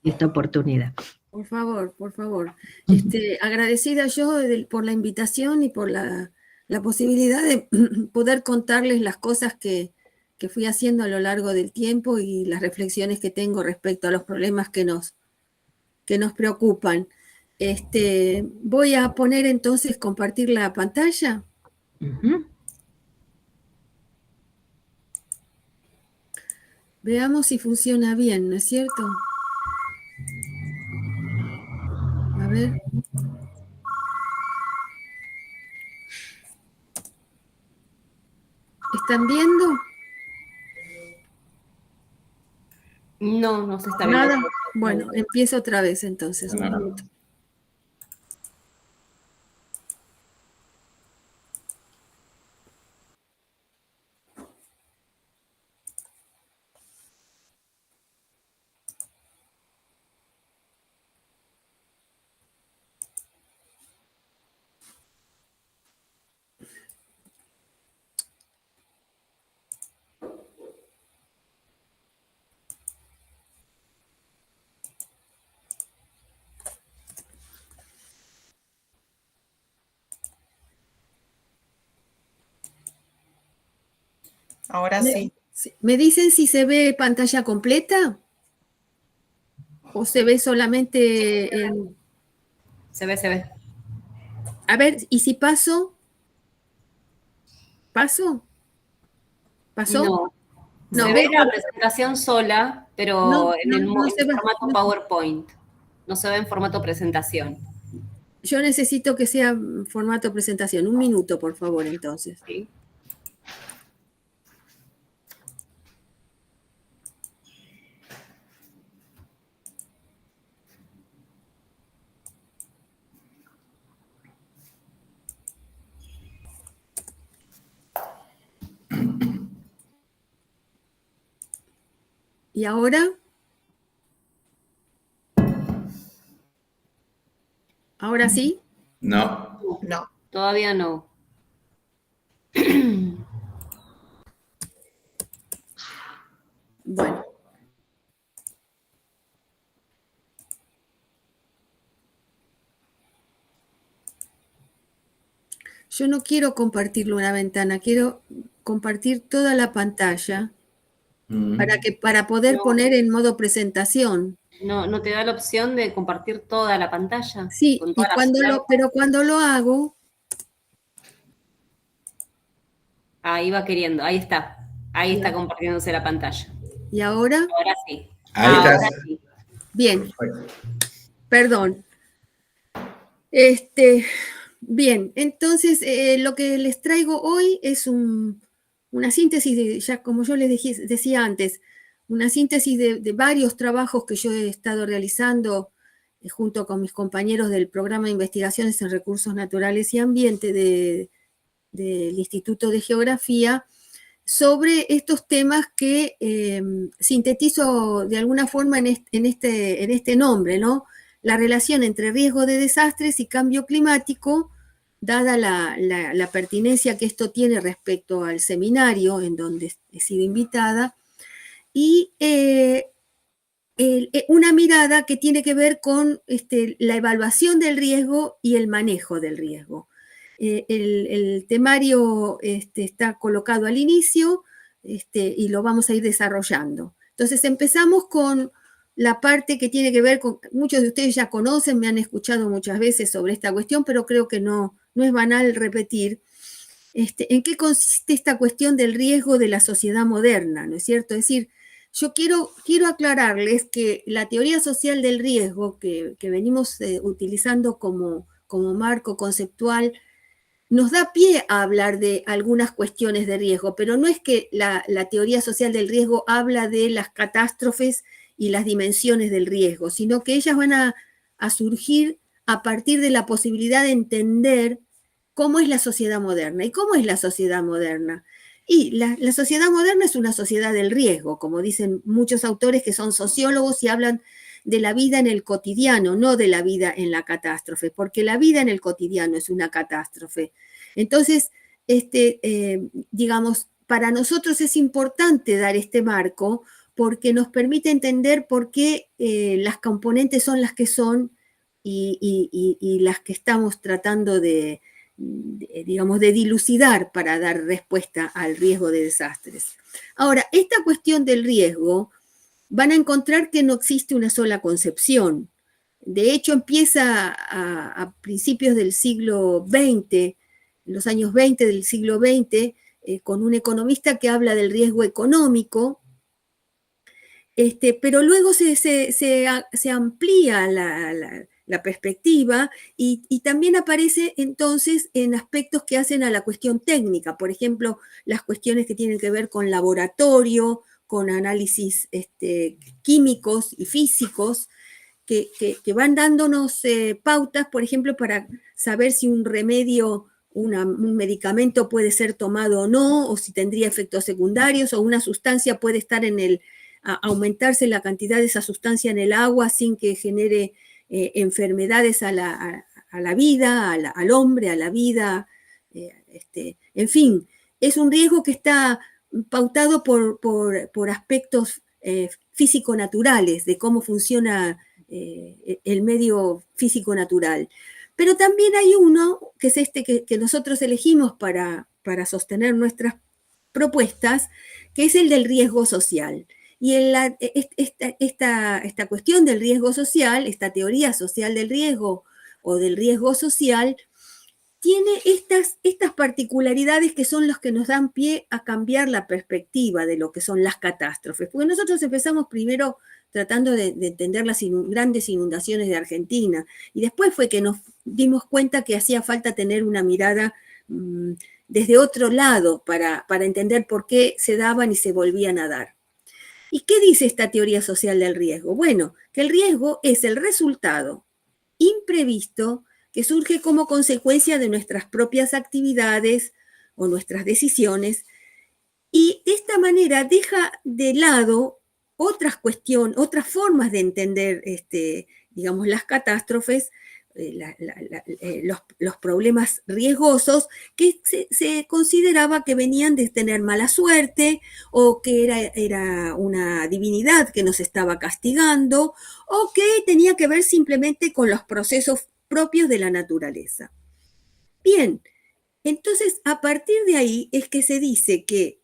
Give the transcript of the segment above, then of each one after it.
esta oportunidad. Por favor, por favor. Agradecida yo por la invitación y por la posibilidad de poder contarles las cosas que fui haciendo a lo largo del tiempo y las reflexiones que tengo respecto a los problemas que nos preocupan. Voy a poner entonces compartir la pantalla. Veamos si funciona bien, ¿no es cierto? A ver. ¿Están viendo? No, no se está viendo. Nada. Bueno, empiezo otra vez entonces. Un minuto. Ahora sí. ¿Me dicen si se ve pantalla completa? ¿O se ve solamente en...? Se ve, se ve. A ver, ¿y si paso? ¿Paso? ¿Pasó? No, se ve la presentación sola, pero en el formato PowerPoint. No se ve en formato presentación. Yo necesito que sea formato presentación. Un minuto, por favor, entonces. Sí. ¿Y ahora? ¿Ahora sí? No. No. Todavía no. Bueno. Yo no quiero compartirlo una ventana, quiero compartir toda la pantalla para poder poner en modo presentación. ¿No te da la opción de compartir toda la pantalla? Sí, pero cuando lo hago... Ahí va queriendo, ahí está. Ahí está compartiéndose la pantalla. ¿Y ahora? Ahora sí. Ahora sí. Bien. Perdón. Bien, entonces lo que les traigo hoy es una síntesis, ya como yo les decía antes, una síntesis de varios trabajos que yo he estado realizando junto con mis compañeros del Programa de Investigaciones en Recursos Naturales y Ambiente del Instituto de Geografía, sobre estos temas que sintetizo de alguna forma en este nombre, ¿no? La relación entre riesgo de desastres y cambio climático, dada la pertinencia que esto tiene respecto al seminario en donde he sido invitada, y una mirada que tiene que ver con la evaluación del riesgo y el manejo del riesgo. El temario está colocado al inicio y lo vamos a ir desarrollando. Entonces empezamos con la parte que tiene que ver con, muchos de ustedes ya conocen, me han escuchado muchas veces sobre esta cuestión, pero creo que no es banal repetir. ¿En qué consiste esta cuestión del riesgo de la sociedad moderna? ¿No es cierto? Es decir, yo quiero aclararles que la teoría social del riesgo que venimos utilizando como marco conceptual nos da pie a hablar de algunas cuestiones de riesgo, pero no es que la teoría social del riesgo habla de las catástrofes y las dimensiones del riesgo, sino que ellas van a surgir a partir de la posibilidad de entender cómo es la sociedad moderna. ¿Y cómo es la sociedad moderna? Y la sociedad moderna es una sociedad del riesgo, como dicen muchos autores que son sociólogos y hablan de la vida en el cotidiano, no de la vida en la catástrofe, porque la vida en el cotidiano es una catástrofe. Entonces, digamos, para nosotros es importante dar este marco porque nos permite entender por qué las componentes son las que son y las que estamos tratando digamos, de dilucidar para dar respuesta al riesgo de desastres. Ahora, esta cuestión del riesgo, van a encontrar que no existe una sola concepción. De hecho, empieza a principios del siglo XX, en los años 20 del siglo XX, con un economista que habla del riesgo económico, pero luego se amplía la perspectiva y también aparece entonces en aspectos que hacen a la cuestión técnica, por ejemplo, las cuestiones que tienen que ver con laboratorio, con análisis químicos y físicos, que van dándonos pautas, por ejemplo, para saber si un remedio, un medicamento puede ser tomado o no, o si tendría efectos secundarios, o una sustancia puede estar aumentarse la cantidad de esa sustancia en el agua sin que genere enfermedades a la vida, al hombre, a la vida, en fin, es un riesgo que está pautado por aspectos físico-naturales, de cómo funciona el medio físico-natural. Pero también hay uno, que es que nosotros elegimos para sostener nuestras propuestas, que es el del riesgo social. Y esta cuestión del riesgo social, esta teoría social del riesgo o del riesgo social, tiene estas particularidades que son los que nos dan pie a cambiar la perspectiva de lo que son las catástrofes. Porque nosotros empezamos primero tratando de entender las grandes inundaciones de Argentina, y después fue que nos dimos cuenta que hacía falta tener una mirada desde otro lado para entender por qué se daban y se volvían a dar. ¿Y qué dice esta teoría social del riesgo? Bueno, que el riesgo es el resultado imprevisto que surge como consecuencia de nuestras propias actividades o nuestras decisiones, y de esta manera deja de lado otras cuestiones, otras formas de entender, digamos, las catástrofes, los problemas riesgosos que se consideraba que venían de tener mala suerte, o que era una divinidad que nos estaba castigando, o que tenía que ver simplemente con los procesos propios de la naturaleza. Bien, entonces a partir de ahí es que se dice que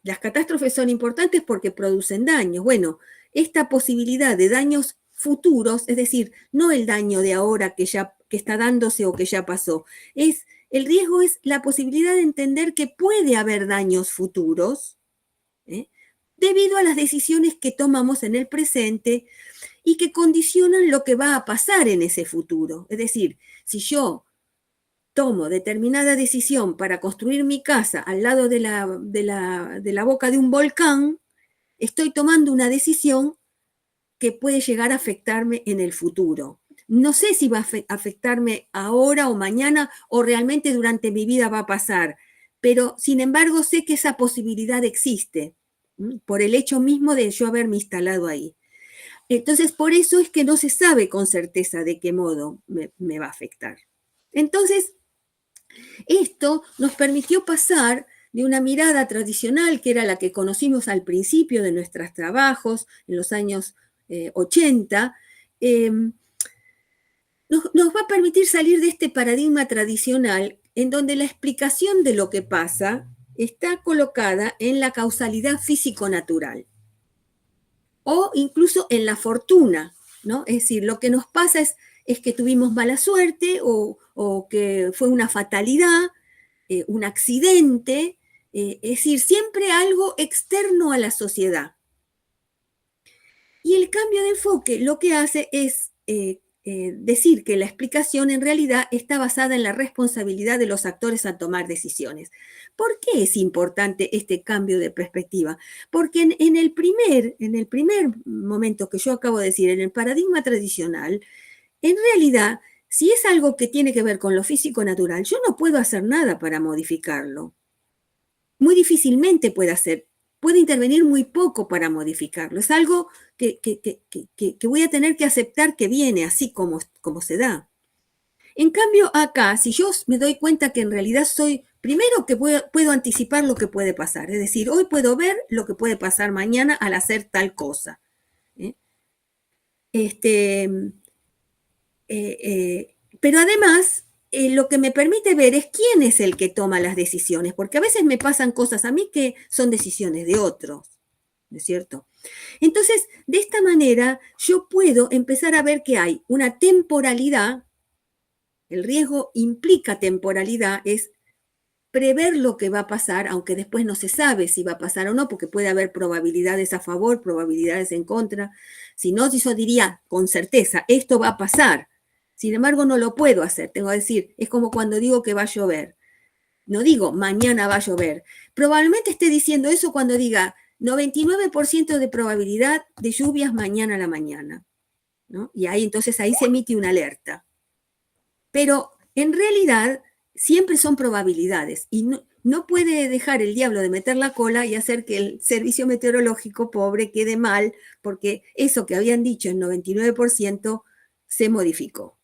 las catástrofes son importantes porque producen daños. Bueno, esta posibilidad de daños futuros, es decir, no el daño de ahora que está dándose o que ya pasó, el riesgo es la posibilidad de entender que puede haber daños futuros, debido a las decisiones que tomamos en el presente y que condicionan lo que va a pasar en ese futuro. Es decir, si yo tomo determinada decisión para construir mi casa al lado de la boca de un volcán, estoy tomando una decisión que puede llegar a afectarme en el futuro. No sé si va a afectarme ahora o mañana, o realmente durante mi vida va a pasar, pero sin embargo sé que esa posibilidad existe, por el hecho mismo de yo haberme instalado ahí. Entonces, por eso es que no se sabe con certeza de qué modo me va a afectar. Entonces, esto nos permitió pasar de una mirada tradicional, que era la que conocimos al principio de nuestros trabajos, en los años 80, nos va a permitir salir de este paradigma tradicional en donde la explicación de lo que pasa está colocada en la causalidad físico-natural o incluso en la fortuna, ¿no? Es decir, lo que nos pasa es que tuvimos mala suerte o que fue una fatalidad, un accidente, es decir, siempre algo externo a la sociedad. Y el cambio de enfoque lo que hace es decir que la explicación en realidad está basada en la responsabilidad de los actores a tomar decisiones. ¿Por qué es importante este cambio de perspectiva? Porque en el primer momento que yo acabo de decir, en el paradigma tradicional, en realidad, si es algo que tiene que ver con lo físico natural, yo no puedo hacer nada para modificarlo. Muy difícilmente puede intervenir muy poco para modificarlo. Es algo que voy a tener que aceptar que viene así como se da. En cambio, acá, si yo me doy cuenta que en realidad soy Primero que puedo anticipar lo que puede pasar, es decir, hoy puedo ver lo que puede pasar mañana al hacer tal cosa. Pero además, lo que me permite ver es quién es el que toma las decisiones, porque a veces me pasan cosas a mí que son decisiones de otros, ¿no es cierto? Entonces, de esta manera, yo puedo empezar a ver que hay una temporalidad. El riesgo implica temporalidad, es prever lo que va a pasar, aunque después no se sabe si va a pasar o no, porque puede haber probabilidades a favor, probabilidades en contra. Si no, yo diría con certeza, esto va a pasar. Sin embargo, no lo puedo hacer. Tengo que decir, es como cuando digo que va a llover. No digo, mañana va a llover. Probablemente esté diciendo eso cuando diga 99% de probabilidad de lluvias mañana a la mañana, ¿no? Y ahí entonces ahí se emite una alerta. Pero en realidad siempre son probabilidades y no puede dejar el diablo de meter la cola y hacer que el servicio meteorológico pobre quede mal, porque eso que habían dicho en 99% se modificó.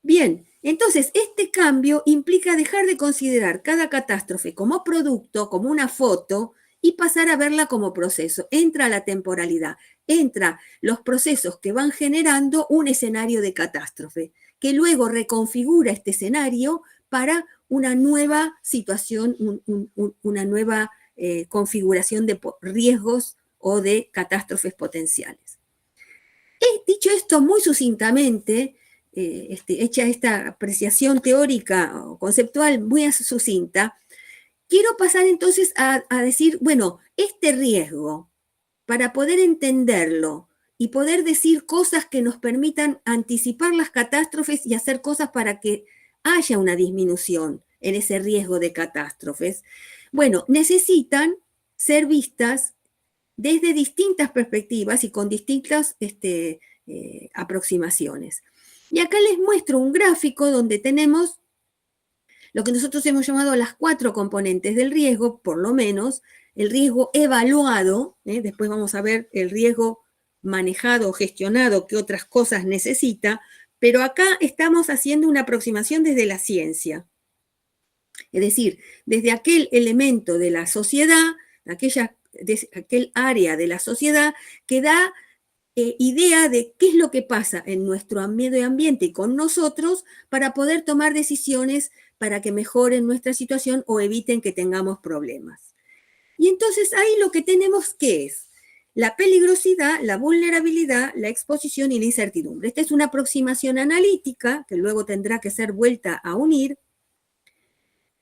Bien, entonces este cambio implica dejar de considerar cada catástrofe como producto, como una foto, y pasar a verla como proceso. Entra la temporalidad, entra los procesos que van generando un escenario de catástrofe, que luego reconfigura este escenario para una nueva situación, una nueva configuración de riesgos o de catástrofes potenciales. Dicho esto muy sucintamente, hecha esta apreciación teórica o conceptual muy sucinta, quiero pasar entonces a decir, bueno, este riesgo, para poder entenderlo y poder decir cosas que nos permitan anticipar las catástrofes y hacer cosas para que haya una disminución en ese riesgo de catástrofes, bueno, necesitan ser vistas desde distintas perspectivas y con distintas aproximaciones. Y acá les muestro un gráfico donde tenemos lo que nosotros hemos llamado las 4 componentes del riesgo, por lo menos, el riesgo evaluado, después vamos a ver el riesgo manejado o gestionado, qué otras cosas necesita, pero acá estamos haciendo una aproximación desde la ciencia. Es decir, desde aquel elemento de la sociedad, de aquel área de la sociedad que da idea de qué es lo que pasa en nuestro medio ambiente y con nosotros para poder tomar decisiones para que mejoren nuestra situación o eviten que tengamos problemas. Y entonces ahí lo que tenemos que es la peligrosidad, la vulnerabilidad, la exposición y la incertidumbre. Esta es una aproximación analítica que luego tendrá que ser vuelta a unir.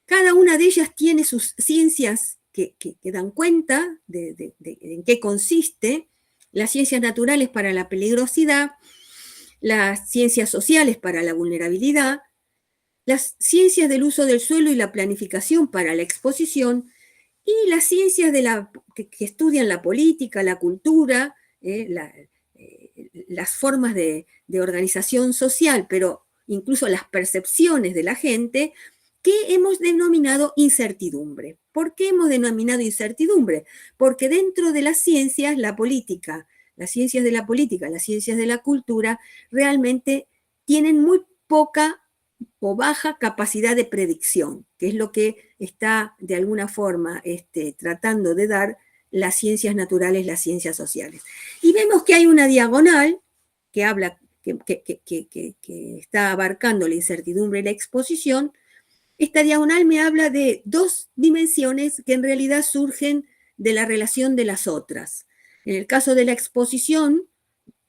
Cada una de ellas tiene sus ciencias que dan cuenta de en qué consiste. Las ciencias naturales para la peligrosidad, las ciencias sociales para la vulnerabilidad, las ciencias del uso del suelo y la planificación para la exposición, y las ciencias que estudian la política, la cultura, las formas de organización social, pero incluso las percepciones de la gente, que hemos denominado incertidumbre. ¿Por qué hemos denominado incertidumbre? Porque dentro de las ciencias, la política, las ciencias de la política, las ciencias de la cultura, realmente tienen muy poca o baja capacidad de predicción, que es lo que está de alguna forma tratando de dar las ciencias naturales, las ciencias sociales. Y vemos que hay una diagonal que habla, que está abarcando la incertidumbre y la exposición. Esta diagonal me habla de 2 dimensiones que en realidad surgen de la relación de las otras. En el caso de la exposición,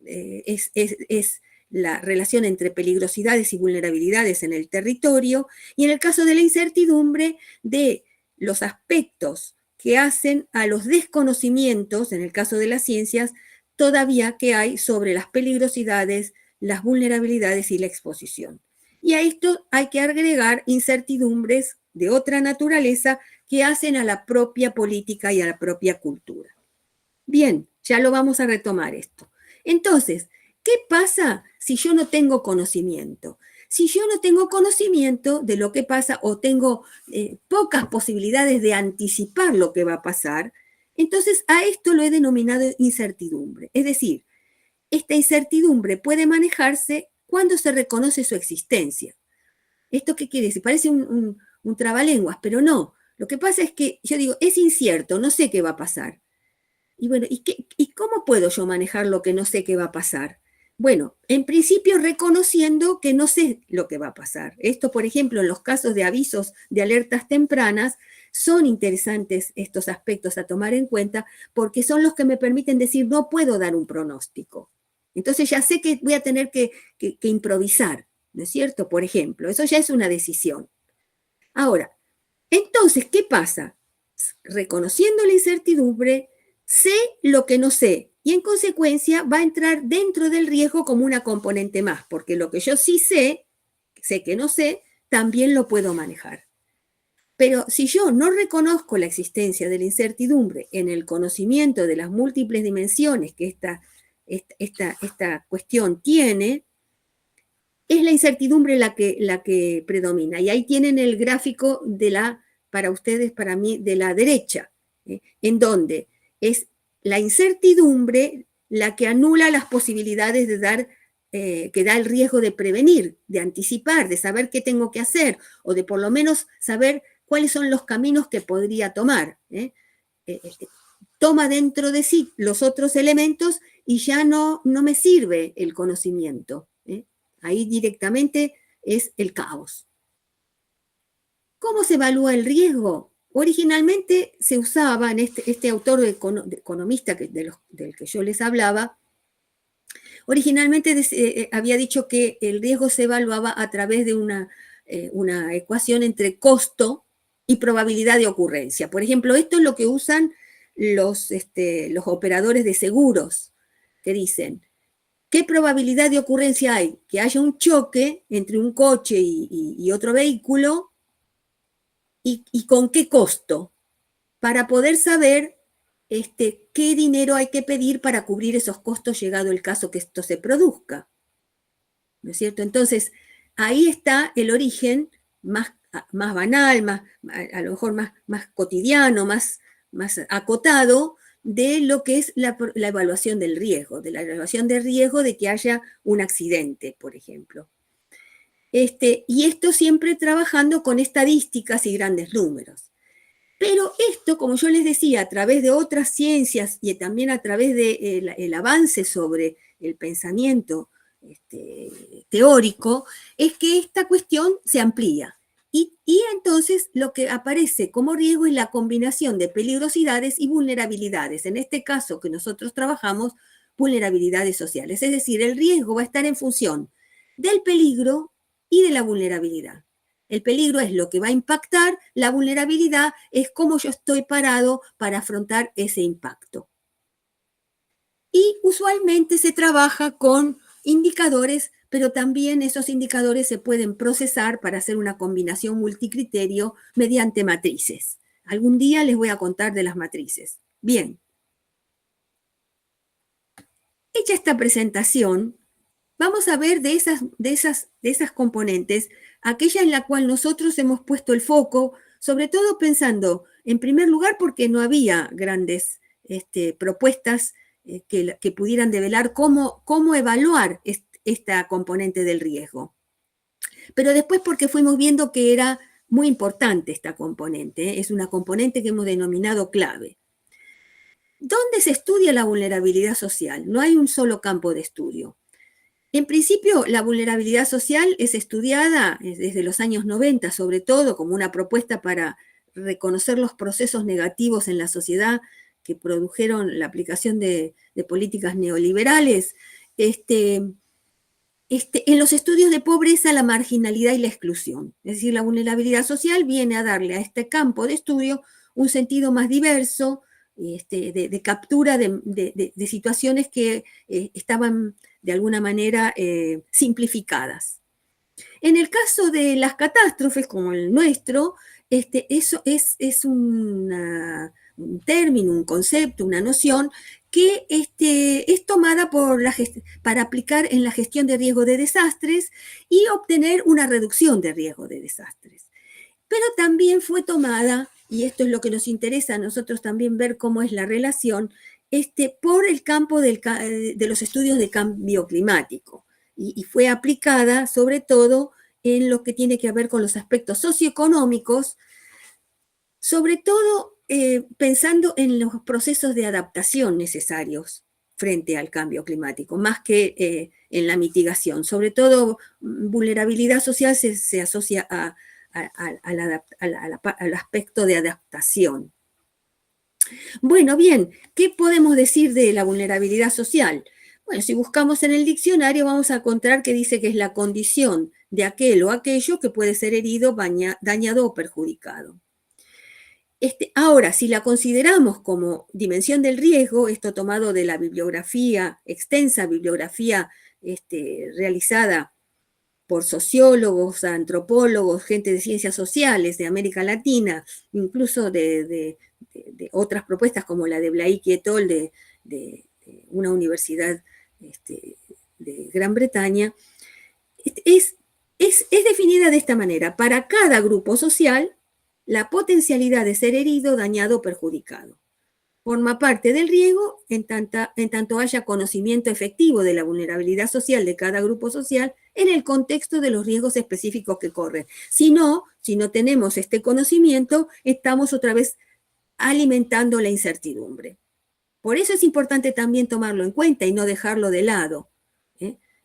es la relación entre peligrosidades y vulnerabilidades en el territorio, y en el caso de la incertidumbre, de los aspectos que hacen a los desconocimientos, en el caso de las ciencias, todavía que hay sobre las peligrosidades, las vulnerabilidades y la exposición. Y a esto hay que agregar incertidumbres de otra naturaleza que hacen a la propia política y a la propia cultura. Bien, ya lo vamos a retomar esto. Entonces, ¿qué pasa si yo no tengo conocimiento? Si yo no tengo conocimiento de lo que pasa o tengo pocas posibilidades de anticipar lo que va a pasar, entonces a esto lo he denominado incertidumbre. Es decir, esta incertidumbre puede manejarse cuando se reconoce su existencia. ¿Esto qué quiere decir? Parece un un trabalenguas, pero no. Lo que pasa es que yo digo, es incierto, no sé qué va a pasar. Y bueno, ¿y cómo puedo yo manejar lo que no sé qué va a pasar? Bueno, en principio reconociendo que no sé lo que va a pasar. Esto, por ejemplo, en los casos de avisos de alertas tempranas, son interesantes estos aspectos a tomar en cuenta porque son los que me permiten decir, no puedo dar un pronóstico. Entonces ya sé que voy a tener que improvisar, ¿no es cierto? Por ejemplo, eso ya es una decisión. Ahora, entonces, ¿qué pasa? Reconociendo la incertidumbre, sé lo que no sé y en consecuencia va a entrar dentro del riesgo como una componente más, porque lo que yo sí sé que no sé, también lo puedo manejar. Pero si yo no reconozco la existencia de la incertidumbre en el conocimiento de las múltiples dimensiones que esta cuestión tiene, es la incertidumbre la que predomina. Y ahí tienen el gráfico para ustedes, para mí, de la derecha, en donde es la incertidumbre la que anula las posibilidades de que da el riesgo de prevenir, de anticipar, de saber qué tengo que hacer, o de por lo menos saber cuáles son los caminos que podría tomar. Toma dentro de sí los otros elementos y ya no me sirve el conocimiento. Ahí directamente es el caos. ¿Cómo se evalúa el riesgo? Originalmente se usaba, en este autor economista del que yo les hablaba, originalmente había dicho que el riesgo se evaluaba a través de una ecuación entre costo y probabilidad de ocurrencia. Por ejemplo, esto es lo que usan los operadores de seguros, que dicen, ¿qué probabilidad de ocurrencia hay? Que haya un choque entre un coche y otro vehículo y con qué costo, para poder saber qué dinero hay que pedir para cubrir esos costos llegado el caso que esto se produzca. ¿No es cierto? Entonces, ahí está el origen más banal, a lo mejor más cotidiano, más acotado de lo que es la evaluación del riesgo, de la evaluación del riesgo de que haya un accidente, por ejemplo. Y esto siempre trabajando con estadísticas y grandes números. Pero esto, como yo les decía, a través de otras ciencias y también a través del avance sobre el pensamiento teórico, es que esta cuestión se amplía. Y entonces lo que aparece como riesgo es la combinación de peligrosidades y vulnerabilidades. En este caso que nosotros trabajamos, vulnerabilidades sociales. Es decir, el riesgo va a estar en función del peligro y de la vulnerabilidad. El peligro es lo que va a impactar, la vulnerabilidad es cómo yo estoy parado para afrontar ese impacto. Y usualmente se trabaja con indicadores, pero también esos indicadores se pueden procesar para hacer una combinación multicriterio mediante matrices. Algún día les voy a contar de las matrices. Bien. Hecha esta presentación, vamos a ver de esas componentes, aquella en la cual nosotros hemos puesto el foco, sobre todo pensando, en primer lugar, porque no había grandes propuestas que pudieran develar cómo evaluar esta componente del riesgo. Pero después porque fuimos viendo que era muy importante esta componente, es una componente que hemos denominado clave. ¿Dónde se estudia la vulnerabilidad social? No hay un solo campo de estudio. En principio, la vulnerabilidad social es estudiada desde los años 90, sobre todo como una propuesta para reconocer los procesos negativos en la sociedad que produjeron la aplicación de políticas neoliberales. En los estudios de pobreza, la marginalidad y la exclusión. Es decir, la vulnerabilidad social viene a darle a este campo de estudio un sentido más diverso, de captura de situaciones que estaban de alguna manera simplificadas. En el caso de las catástrofes, como el nuestro, eso es un término, un concepto, una noción que es tomada para aplicar en la gestión de riesgo de desastres y obtener una reducción de riesgo de desastres. Pero también fue tomada, y esto es lo que nos interesa a nosotros también ver cómo es la relación, por el campo de los estudios de cambio climático. Y fue aplicada sobre todo en lo que tiene que ver con los aspectos socioeconómicos, sobre todo pensando en los procesos de adaptación necesarios frente al cambio climático, más que en la mitigación. Sobre todo, vulnerabilidad social se asocia al aspecto de adaptación. Bueno, bien, ¿qué podemos decir de la vulnerabilidad social? Bueno, si buscamos en el diccionario vamos a encontrar que dice que es la condición de aquel o aquello que puede ser herido, dañado o perjudicado. Ahora, si la consideramos como dimensión del riesgo, esto tomado de la bibliografía, extensa bibliografía realizada por sociólogos, antropólogos, gente de ciencias sociales de América Latina, incluso de otras propuestas como la de Blaikie et al. De una universidad de Gran Bretaña, es definida de esta manera: para cada grupo social, la potencialidad de ser herido, dañado o perjudicado. Forma parte del riesgo en tanto haya conocimiento efectivo de la vulnerabilidad social de cada grupo social en el contexto de los riesgos específicos que corren. Si no tenemos este conocimiento, estamos otra vez alimentando la incertidumbre. Por eso es importante también tomarlo en cuenta y no dejarlo de lado.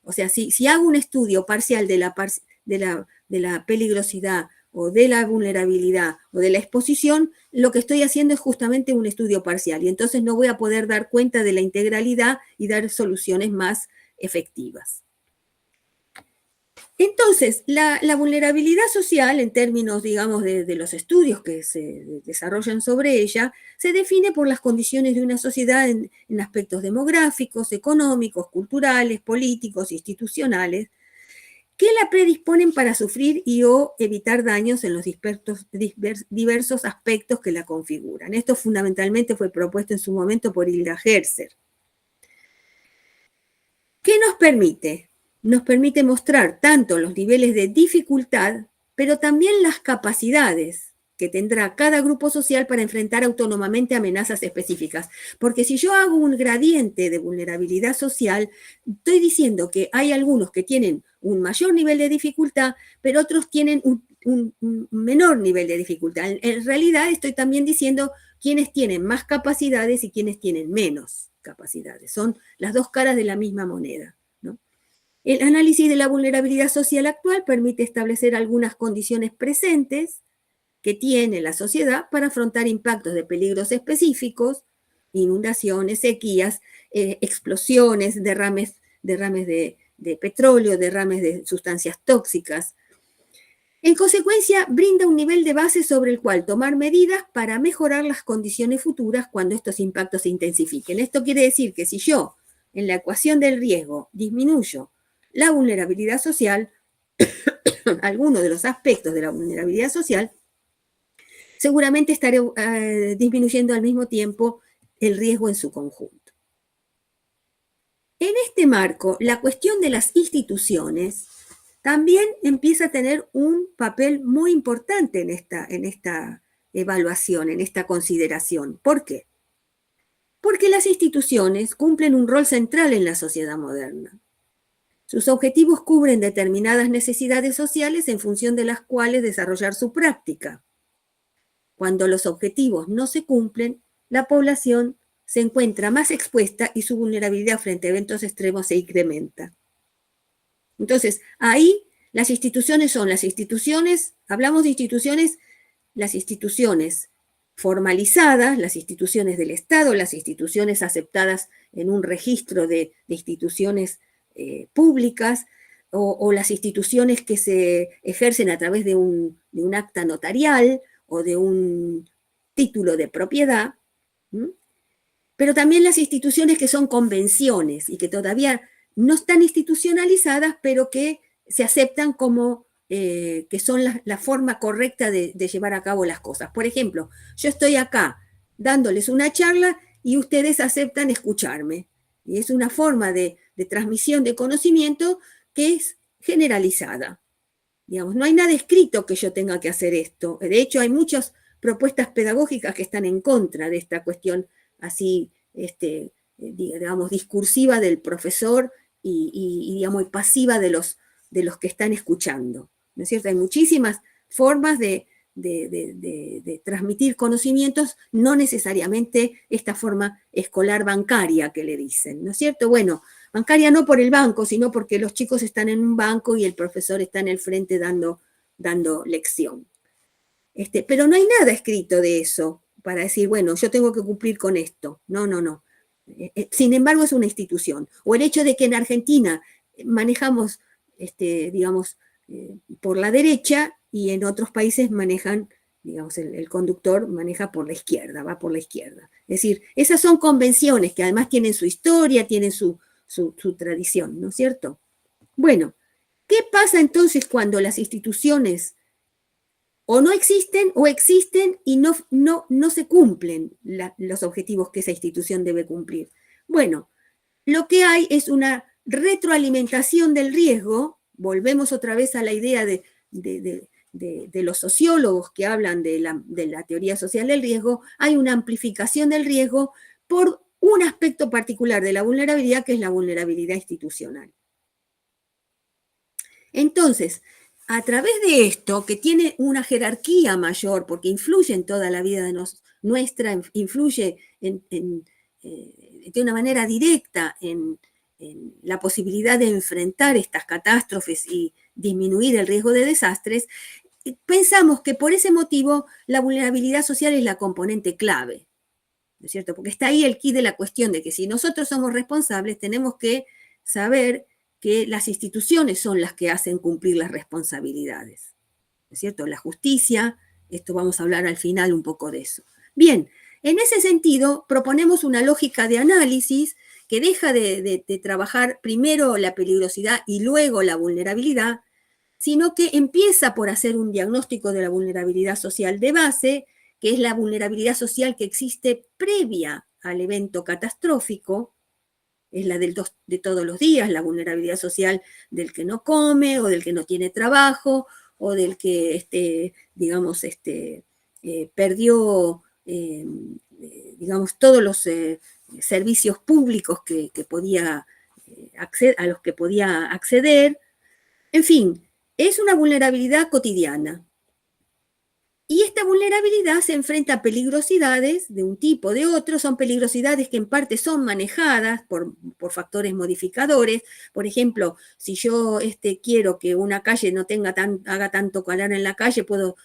O sea, si hago un estudio parcial de la peligrosidad o de la vulnerabilidad o de la exposición, lo que estoy haciendo es justamente un estudio parcial y entonces no voy a poder dar cuenta de la integralidad y dar soluciones más efectivas. Entonces, la vulnerabilidad social, en términos, digamos, de los estudios que se desarrollan sobre ella, se define por las condiciones de una sociedad en aspectos demográficos, económicos, culturales, políticos, institucionales, que la predisponen para sufrir y o evitar daños en los diversos aspectos que la configuran. Esto fundamentalmente fue propuesto en su momento por Hilda Gerzer. ¿Qué nos permite? Nos permite mostrar tanto los niveles de dificultad, pero también las capacidades que tendrá cada grupo social para enfrentar autónomamente amenazas específicas. Porque si yo hago un gradiente de vulnerabilidad social, estoy diciendo que hay algunos que tienen un mayor nivel de dificultad, pero otros tienen un menor nivel de dificultad. En realidad estoy también diciendo quiénes tienen más capacidades y quiénes tienen menos capacidades. Son las dos caras de la misma moneda. El análisis de la vulnerabilidad social actual permite establecer algunas condiciones presentes que tiene la sociedad para afrontar impactos de peligros específicos, inundaciones, sequías, explosiones, derrames de petróleo, derrames de sustancias tóxicas. En consecuencia, brinda un nivel de base sobre el cual tomar medidas para mejorar las condiciones futuras cuando estos impactos se intensifiquen. Esto quiere decir que si yo, en la ecuación del riesgo, disminuyo la vulnerabilidad social, algunos de los aspectos de la vulnerabilidad social, seguramente estaré disminuyendo al mismo tiempo el riesgo en su conjunto. En este marco, la cuestión de las instituciones también empieza a tener un papel muy importante en esta evaluación, en esta consideración. ¿Por qué? Porque las instituciones cumplen un rol central en la sociedad moderna. Sus objetivos cubren determinadas necesidades sociales en función de las cuales desarrollar su práctica. Cuando los objetivos no se cumplen, la población se encuentra más expuesta y su vulnerabilidad frente a eventos extremos se incrementa. Entonces, ahí las instituciones son las instituciones, hablamos de instituciones, las instituciones formalizadas, las instituciones del Estado, las instituciones aceptadas en un registro de instituciones públicas, o las instituciones que se ejercen a través de un acta notarial o de un título de propiedad, pero también las instituciones que son convenciones y que todavía no están institucionalizadas, pero que se aceptan como que son la forma correcta de llevar a cabo las cosas. Por ejemplo, yo estoy acá dándoles una charla y ustedes aceptan escucharme. Y es una forma de transmisión de conocimiento que es generalizada. Digamos, no hay nada escrito que yo tenga que hacer esto. De hecho, hay muchas propuestas pedagógicas que están en contra de esta cuestión así, digamos, discursiva del profesor y digamos, pasiva de los que están escuchando. ¿no es cierto? Hay muchísimas formas de transmitir conocimientos, no necesariamente esta forma escolar bancaria que le dicen, ¿no es cierto? Bueno, bancaria no por el banco, sino porque los chicos están en un banco y el profesor está en el frente dando lección. Pero no hay nada escrito de eso para decir, bueno, yo tengo que cumplir con esto. No, no, no. Sin embargo, es una institución. O el hecho de que en Argentina manejamos, digamos, por la derecha y en otros países manejan, digamos, el conductor maneja por la izquierda, va por la izquierda. Es decir, esas son convenciones que además tienen su historia, tienen su tradición, ¿no es cierto? Bueno, ¿qué pasa entonces cuando las instituciones o no existen o existen y no se cumplen los objetivos que esa institución debe cumplir? Bueno, lo que hay es una retroalimentación del riesgo. Volvemos otra vez a la idea de los sociólogos que hablan de la teoría social del riesgo. Hay una amplificación del riesgo por un aspecto particular de la vulnerabilidad, que es la vulnerabilidad institucional. Entonces, a través de esto, que tiene una jerarquía mayor, porque influye en toda la vida nuestra, influye de una manera directa en la posibilidad de enfrentar estas catástrofes y disminuir el riesgo de desastres, pensamos que por ese motivo la vulnerabilidad social es la componente clave, ¿no es cierto? Porque está ahí el quid de la cuestión de que si nosotros somos responsables, tenemos que saber que las instituciones son las que hacen cumplir las responsabilidades, ¿no es cierto? La justicia, esto vamos a hablar al final un poco de eso. Bien, en ese sentido, proponemos una lógica de análisis que deja de trabajar primero la peligrosidad y luego la vulnerabilidad, sino que empieza por hacer un diagnóstico de la vulnerabilidad social de base, que es la vulnerabilidad social que existe previa al evento catastrófico, es la de todos los días, la vulnerabilidad social del que no come o del que no tiene trabajo o del que, digamos, perdió, digamos, todos los servicios públicos que podía a los que podía acceder. En fin, es una vulnerabilidad cotidiana. Y esta vulnerabilidad se enfrenta a peligrosidades de un tipo o de otro, son peligrosidades que en parte son manejadas por factores modificadores. Por ejemplo, si yo quiero que una calle no haga tanto calor en la calle, puedo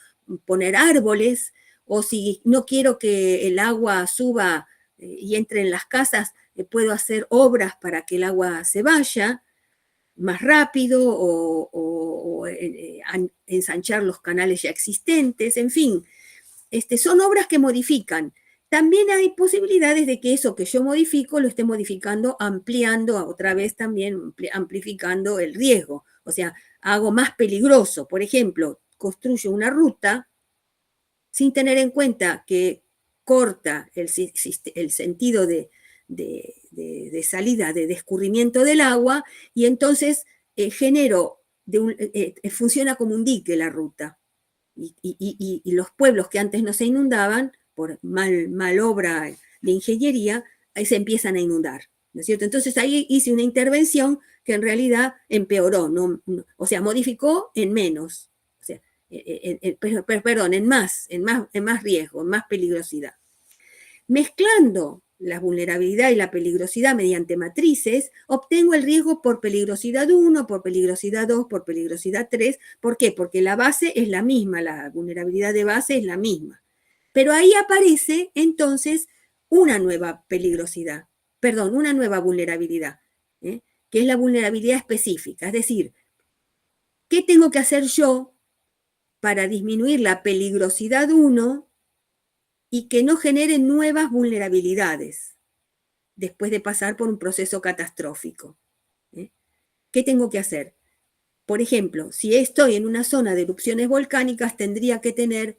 poner árboles, o si no quiero que el agua suba y entre en las casas, puedo hacer obras para que el agua se vaya más rápido o ensanchar los canales ya existentes, en fin, son obras que modifican. También hay posibilidades de que eso que yo modifico lo esté modificando, ampliando, otra vez también amplificando el riesgo. O sea, hago más peligroso. Por ejemplo, construyo una ruta sin tener en cuenta que corta el sentido de salida, de escurrimiento del agua, y entonces funciona como un dique la ruta. Y los pueblos que antes no se inundaban, por mal obra de ingeniería, ahí se empiezan a inundar, ¿no es cierto? Entonces ahí hice una intervención que en realidad empeoró, o sea, modificó en menos, o sea, perdón, en más riesgo, en más peligrosidad. Mezclando la vulnerabilidad y la peligrosidad mediante matrices, obtengo el riesgo por peligrosidad 1, por peligrosidad 2, por peligrosidad 3. ¿Por qué? Porque la base es la misma, la vulnerabilidad de base es la misma. Pero ahí aparece entonces una nueva peligrosidad, perdón, una nueva vulnerabilidad, que es la vulnerabilidad específica. Es decir, ¿qué tengo que hacer yo para disminuir la peligrosidad 1 y que no genere nuevas vulnerabilidades después de pasar por un proceso catastrófico? ¿Qué tengo que hacer? Por ejemplo, si estoy en una zona de erupciones volcánicas, tendría que tener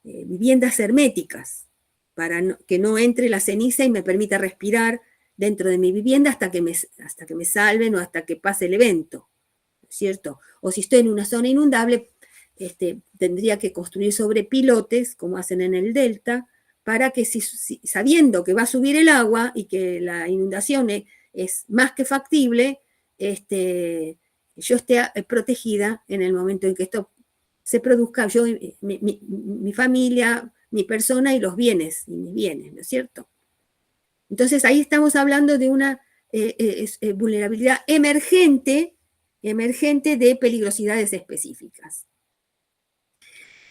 viviendas herméticas para que no entre la ceniza y me permita respirar dentro de mi vivienda hasta que me salven o hasta que pase el evento, ¿cierto? O si estoy en una zona inundable, tendría que construir sobre pilotes, como hacen en el delta, para que sabiendo que va a subir el agua y que la inundación es más que factible, yo esté protegida en el momento en que esto se produzca, yo, mi familia, mi persona y los bienes, y mis bienes, ¿no es cierto? Entonces ahí estamos hablando de una vulnerabilidad emergente de peligrosidades específicas.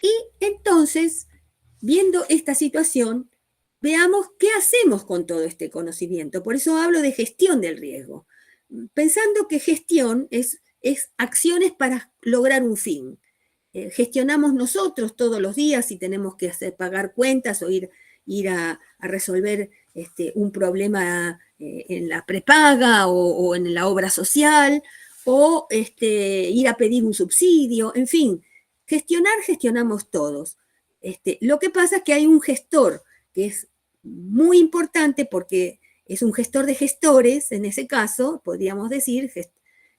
Y entonces, viendo esta situación, veamos qué hacemos con todo este conocimiento. Por eso hablo de gestión del riesgo, pensando que gestión es acciones para lograr un fin. Gestionamos nosotros todos los días si tenemos que pagar cuentas o ir a resolver un problema en la prepaga o en la obra social, o ir a pedir un subsidio, en fin, gestionamos todos. Lo que pasa es que hay un gestor que es muy importante porque es un gestor de gestores, en ese caso, podríamos decir,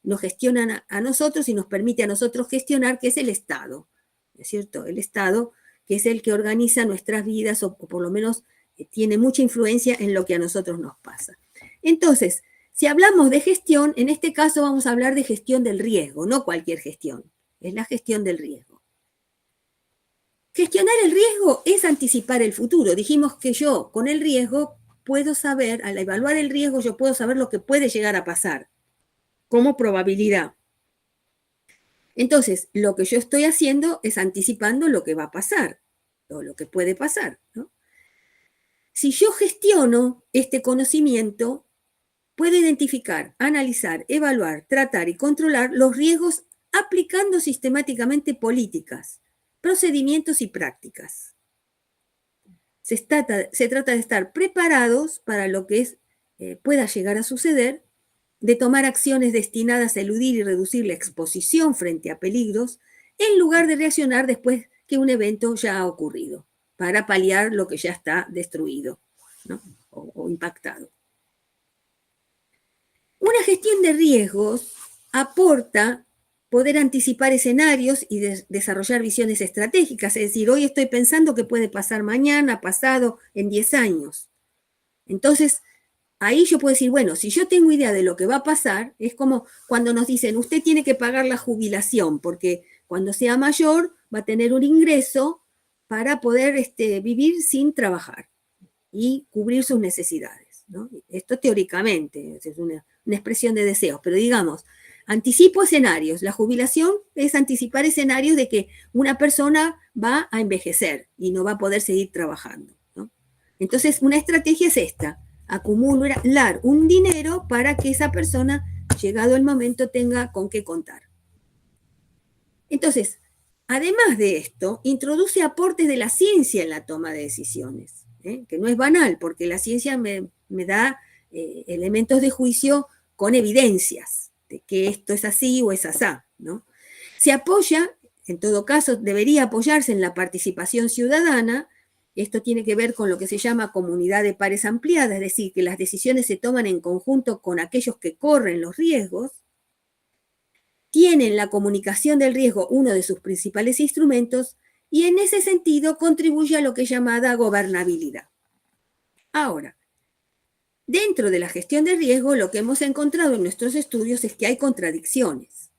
nos gestionan a nosotros y nos permite a nosotros gestionar, que es el Estado, ¿no es cierto? El Estado, que es el que organiza nuestras vidas, o por lo menos tiene mucha influencia en lo que a nosotros nos pasa. Entonces, si hablamos de gestión, en este caso vamos a hablar de gestión del riesgo, no cualquier gestión, es la gestión del riesgo. Gestionar el riesgo es anticipar el futuro. Dijimos que yo, con el riesgo, puedo saber, al evaluar el riesgo, yo puedo saber lo que puede llegar a pasar, como probabilidad. Entonces, lo que yo estoy haciendo es anticipando lo que va a pasar, o lo que puede pasar, ¿no? Si yo gestiono este conocimiento, puedo identificar, analizar, evaluar, tratar y controlar los riesgos aplicando sistemáticamente políticas, procedimientos y prácticas. Se trata de estar preparados para lo que pueda llegar a suceder, de tomar acciones destinadas a eludir y reducir la exposición frente a peligros, en lugar de reaccionar después que un evento ya ha ocurrido, para paliar lo que ya está destruido, ¿no? o impactado. Una gestión de riesgos aporta poder anticipar escenarios y desarrollar visiones estratégicas, es decir, hoy estoy pensando que puede pasar mañana, pasado, en 10 años. Entonces, ahí yo puedo decir, bueno, si yo tengo idea de lo que va a pasar, es como cuando nos dicen, usted tiene que pagar la jubilación, porque cuando sea mayor va a tener un ingreso para poder vivir sin trabajar y cubrir sus necesidades, ¿no? Esto teóricamente, es una expresión de deseos, pero digamos, anticipo escenarios. La jubilación es anticipar escenarios de que una persona va a envejecer y no va a poder seguir trabajando, ¿no? Entonces, una estrategia es esta: acumular un dinero para que esa persona, llegado el momento, tenga con qué contar. Entonces, además de esto, introduce aportes de la ciencia en la toma de decisiones, que no es banal, porque la ciencia me da elementos de juicio con evidencias de que esto es así o es asá, ¿no? Se apoya, en todo caso, debería apoyarse en la participación ciudadana. Esto tiene que ver con lo que se llama comunidad de pares ampliada, es decir, que las decisiones se toman en conjunto con aquellos que corren los riesgos. Tienen la comunicación del riesgo uno de sus principales instrumentos y en ese sentido contribuye a lo que es llamada gobernabilidad. Ahora, dentro de la gestión de riesgo, lo que hemos encontrado en nuestros estudios es que hay contradicciones,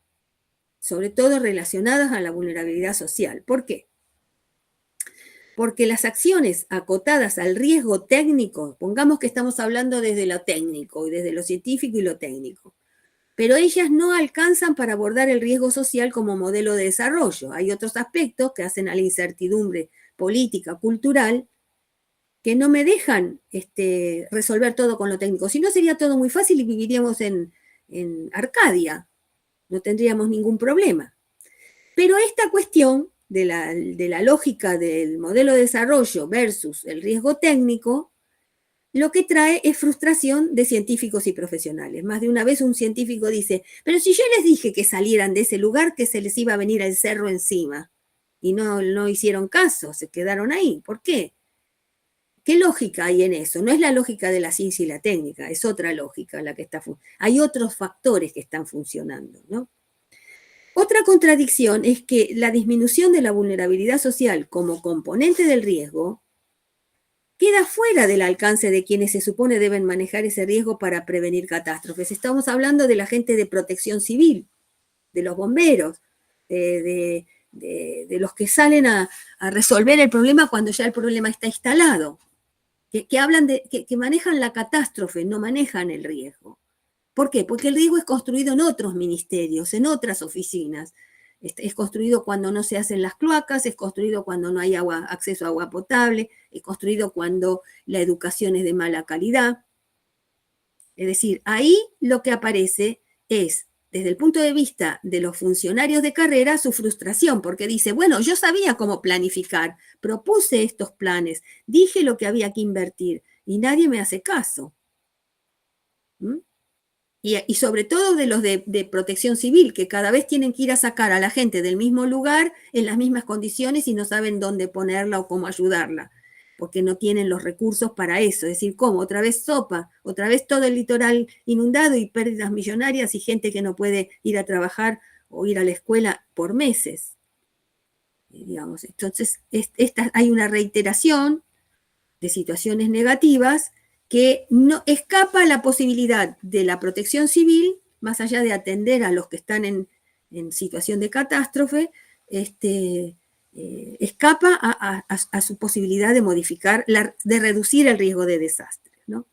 sobre todo relacionadas a la vulnerabilidad social. ¿Por qué? Porque las acciones acotadas al riesgo técnico, pongamos que estamos hablando desde lo técnico y desde lo científico y lo técnico, pero ellas no alcanzan para abordar el riesgo social como modelo de desarrollo. Hay otros aspectos que hacen a la incertidumbre política, cultural, que no me dejan resolver todo con lo técnico. Si no, sería todo muy fácil y viviríamos en Arcadia. No tendríamos ningún problema. Pero esta cuestión de la lógica del modelo de desarrollo versus el riesgo técnico, lo que trae es frustración de científicos y profesionales. Más de una vez un científico dice, pero si yo les dije que salieran de ese lugar, que se les iba a venir el cerro encima. Y no hicieron caso, se quedaron ahí. ¿Por qué? ¿Qué lógica hay en eso? No es la lógica de la ciencia y la técnica, es otra lógica la que está funcionando. Hay otros factores que están funcionando, ¿no? Otra contradicción es que la disminución de la vulnerabilidad social como componente del riesgo queda fuera del alcance de quienes se supone deben manejar ese riesgo para prevenir catástrofes. Estamos hablando de la gente de protección civil, los bomberos, de los que salen a resolver el problema cuando ya el problema está instalado, que hablan que manejan la catástrofe, no manejan el riesgo. ¿Por qué? Porque el riesgo es construido en otros ministerios, en otras oficinas. Es construido cuando no se hacen las cloacas, es construido cuando no hay acceso a agua potable, es construido cuando la educación es de mala calidad. Es decir, ahí lo que aparece es, desde el punto de vista de los funcionarios de carrera, su frustración, porque dice, bueno, yo sabía cómo planificar, propuse estos planes, dije lo que había que invertir y nadie me hace caso. ¿Mm? Y sobre todo de los de protección civil, que cada vez tienen que ir a sacar a la gente del mismo lugar, en las mismas condiciones y no saben dónde ponerla o cómo ayudarla, porque no tienen los recursos para eso. Es decir, ¿cómo? Otra vez sopa, otra vez todo el litoral inundado y pérdidas millonarias y gente que no puede ir a trabajar o ir a la escuela por meses. Digamos. Entonces, hay una reiteración de situaciones negativas que no escapa a la posibilidad de la protección civil, más allá de atender a los que están en situación de catástrofe, escapa a su posibilidad de modificar, de reducir el riesgo de desastres, ¿no?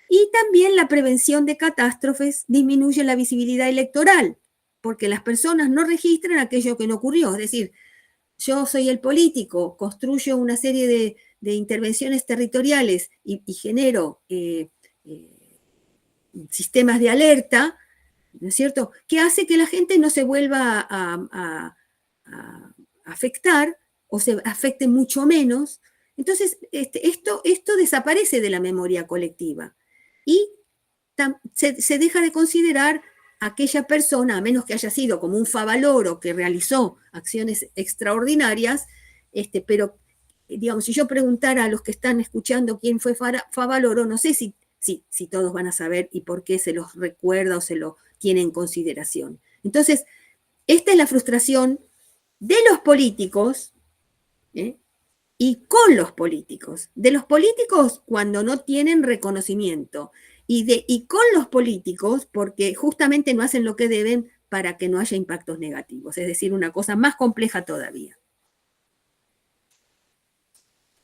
Y también la prevención de catástrofes disminuye la visibilidad electoral, porque las personas no registran aquello que no ocurrió. Es decir, yo soy el político, construyo una serie de intervenciones territoriales y genero sistemas de alerta, ¿no es cierto?, que hace que la gente no se vuelva a afectar o se afecte mucho menos. Entonces, esto desaparece de la memoria colectiva y se deja de considerar aquella persona, a menos que haya sido como un favaloro que realizó acciones extraordinarias, pero, digamos, si yo preguntara a los que están escuchando quién fue favaloro, no sé si todos van a saber y por qué se los recuerda o se lo tiene en consideración. Entonces, esta es la frustración de los políticos, y con los políticos. De los políticos cuando no tienen reconocimiento, y con los políticos porque justamente no hacen lo que deben para que no haya impactos negativos. Es decir, una cosa más compleja todavía.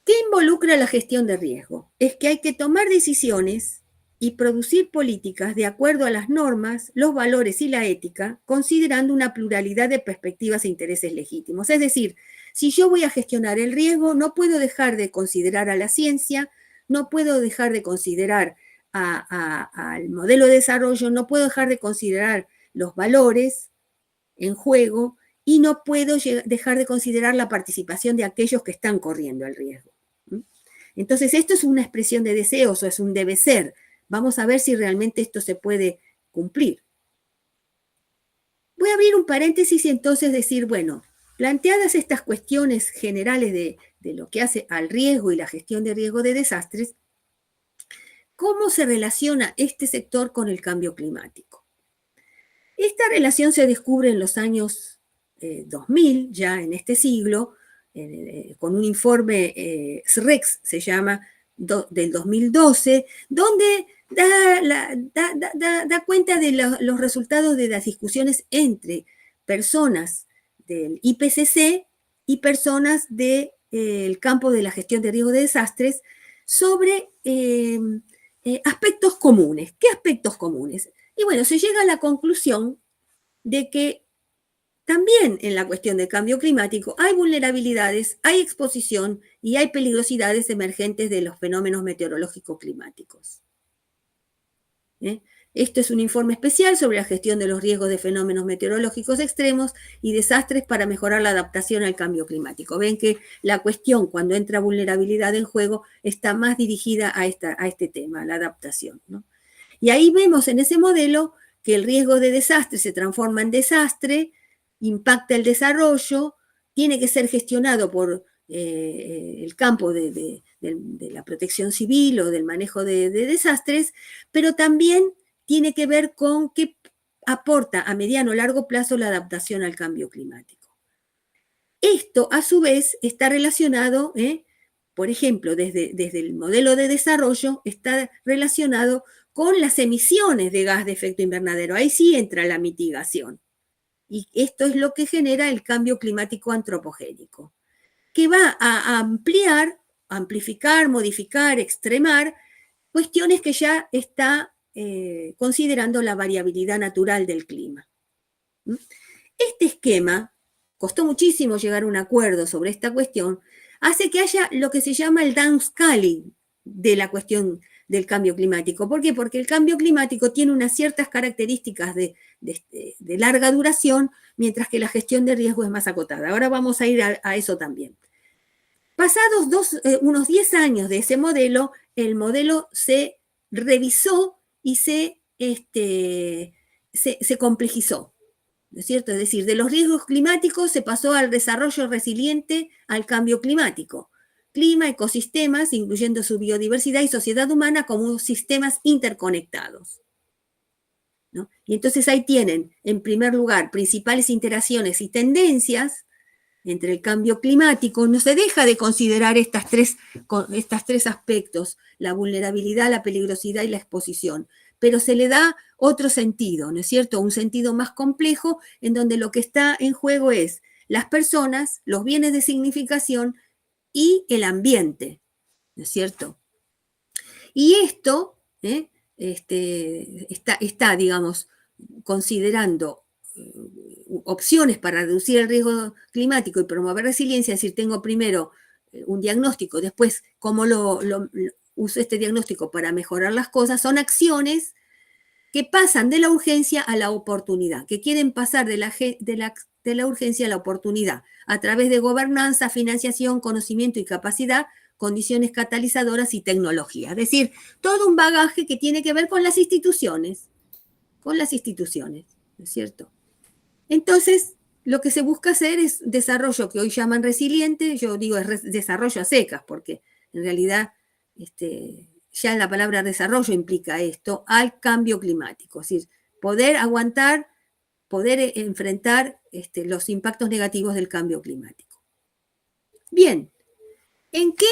¿Qué involucra la gestión de riesgo? Es que hay que tomar decisiones y producir políticas de acuerdo a las normas, los valores y la ética, considerando una pluralidad de perspectivas e intereses legítimos. Es decir, si yo voy a gestionar el riesgo, no puedo dejar de considerar a la ciencia, no puedo dejar de considerar al modelo de desarrollo, no puedo dejar de considerar los valores en juego y no puedo dejar de considerar la participación de aquellos que están corriendo el riesgo. Entonces, esto es una expresión de deseos o es un debe ser. Vamos a ver si realmente esto se puede cumplir. Voy a abrir un paréntesis y entonces decir, bueno, planteadas estas cuestiones generales de lo que hace al riesgo y la gestión de riesgo de desastres, ¿cómo se relaciona este sector con el cambio climático? Esta relación se descubre en los años 2000, ya en este siglo, con un informe SREX, se llama, del 2012, donde da cuenta de los resultados de las discusiones entre personas del IPCC y personas del campo de la gestión de riesgo de desastres sobre aspectos comunes. ¿Qué aspectos comunes? Y bueno, se llega a la conclusión de que también en la cuestión del cambio climático hay vulnerabilidades, hay exposición y hay peligrosidades emergentes de los fenómenos meteorológicos climáticos. Esto es un informe especial sobre la gestión de los riesgos de fenómenos meteorológicos extremos y desastres para mejorar la adaptación al cambio climático. Ven que la cuestión, cuando entra vulnerabilidad en juego, está más dirigida a este tema, la adaptación, ¿no? Y ahí vemos en ese modelo que el riesgo de desastre se transforma en desastre, impacta el desarrollo, tiene que ser gestionado por el campo de la protección civil o del manejo de desastres, pero también tiene que ver con qué aporta a mediano o largo plazo la adaptación al cambio climático. Esto, a su vez, está relacionado, por ejemplo, desde el modelo de desarrollo, está relacionado con las emisiones de gas de efecto invernadero. Ahí sí entra la mitigación. Y esto es lo que genera el cambio climático antropogénico, que va a ampliar, amplificar, modificar, extremar cuestiones que ya está considerando la variabilidad natural del clima. Este esquema, costó muchísimo llegar a un acuerdo sobre esta cuestión, hace que haya lo que se llama el downscaling de la cuestión del cambio climático. ¿Por qué? Porque el cambio climático tiene unas ciertas características de larga duración, mientras que la gestión de riesgo es más acotada. Ahora vamos a ir a eso también. Pasados unos 10 años de ese modelo, el modelo se revisó y se complejizó, ¿no es cierto? Es decir, de los riesgos climáticos se pasó al desarrollo resiliente al cambio climático. Clima, ecosistemas, incluyendo su biodiversidad y sociedad humana como sistemas interconectados, ¿no? Y entonces ahí tienen, en primer lugar, principales interacciones y tendencias entre el cambio climático. No se deja de considerar estos tres aspectos, la vulnerabilidad, la peligrosidad y la exposición, pero se le da otro sentido, ¿no es cierto? Un sentido más complejo en donde lo que está en juego es las personas, los bienes de significación y el ambiente, ¿no es cierto? Y esto está, digamos, considerando opciones para reducir el riesgo climático y promover resiliencia, es decir, tengo primero un diagnóstico, después cómo uso este diagnóstico para mejorar las cosas, son acciones que pasan de la urgencia a la oportunidad, que quieren pasar de la urgencia a la oportunidad, a través de gobernanza, financiación, conocimiento y capacidad, condiciones catalizadoras y tecnología. Es decir, todo un bagaje que tiene que ver con las instituciones, ¿no es cierto? Entonces, lo que se busca hacer es desarrollo que hoy llaman resiliente, yo digo es desarrollo a secas, porque en realidad ya la palabra desarrollo implica esto, al cambio climático, es decir, poder aguantar, poder enfrentar los impactos negativos del cambio climático. Bien, ¿en qué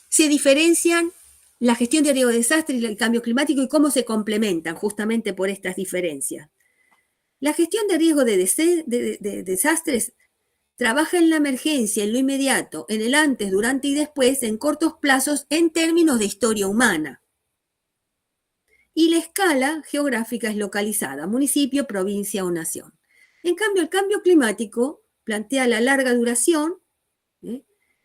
se diferencian la gestión de riesgo de desastre y el cambio climático y cómo se complementan justamente por estas diferencias? La gestión de riesgo de desastres trabaja en la emergencia, en lo inmediato, en el antes, durante y después, en cortos plazos, en términos de historia humana. Y la escala geográfica es localizada, municipio, provincia o nación. En cambio, el cambio climático plantea la larga duración,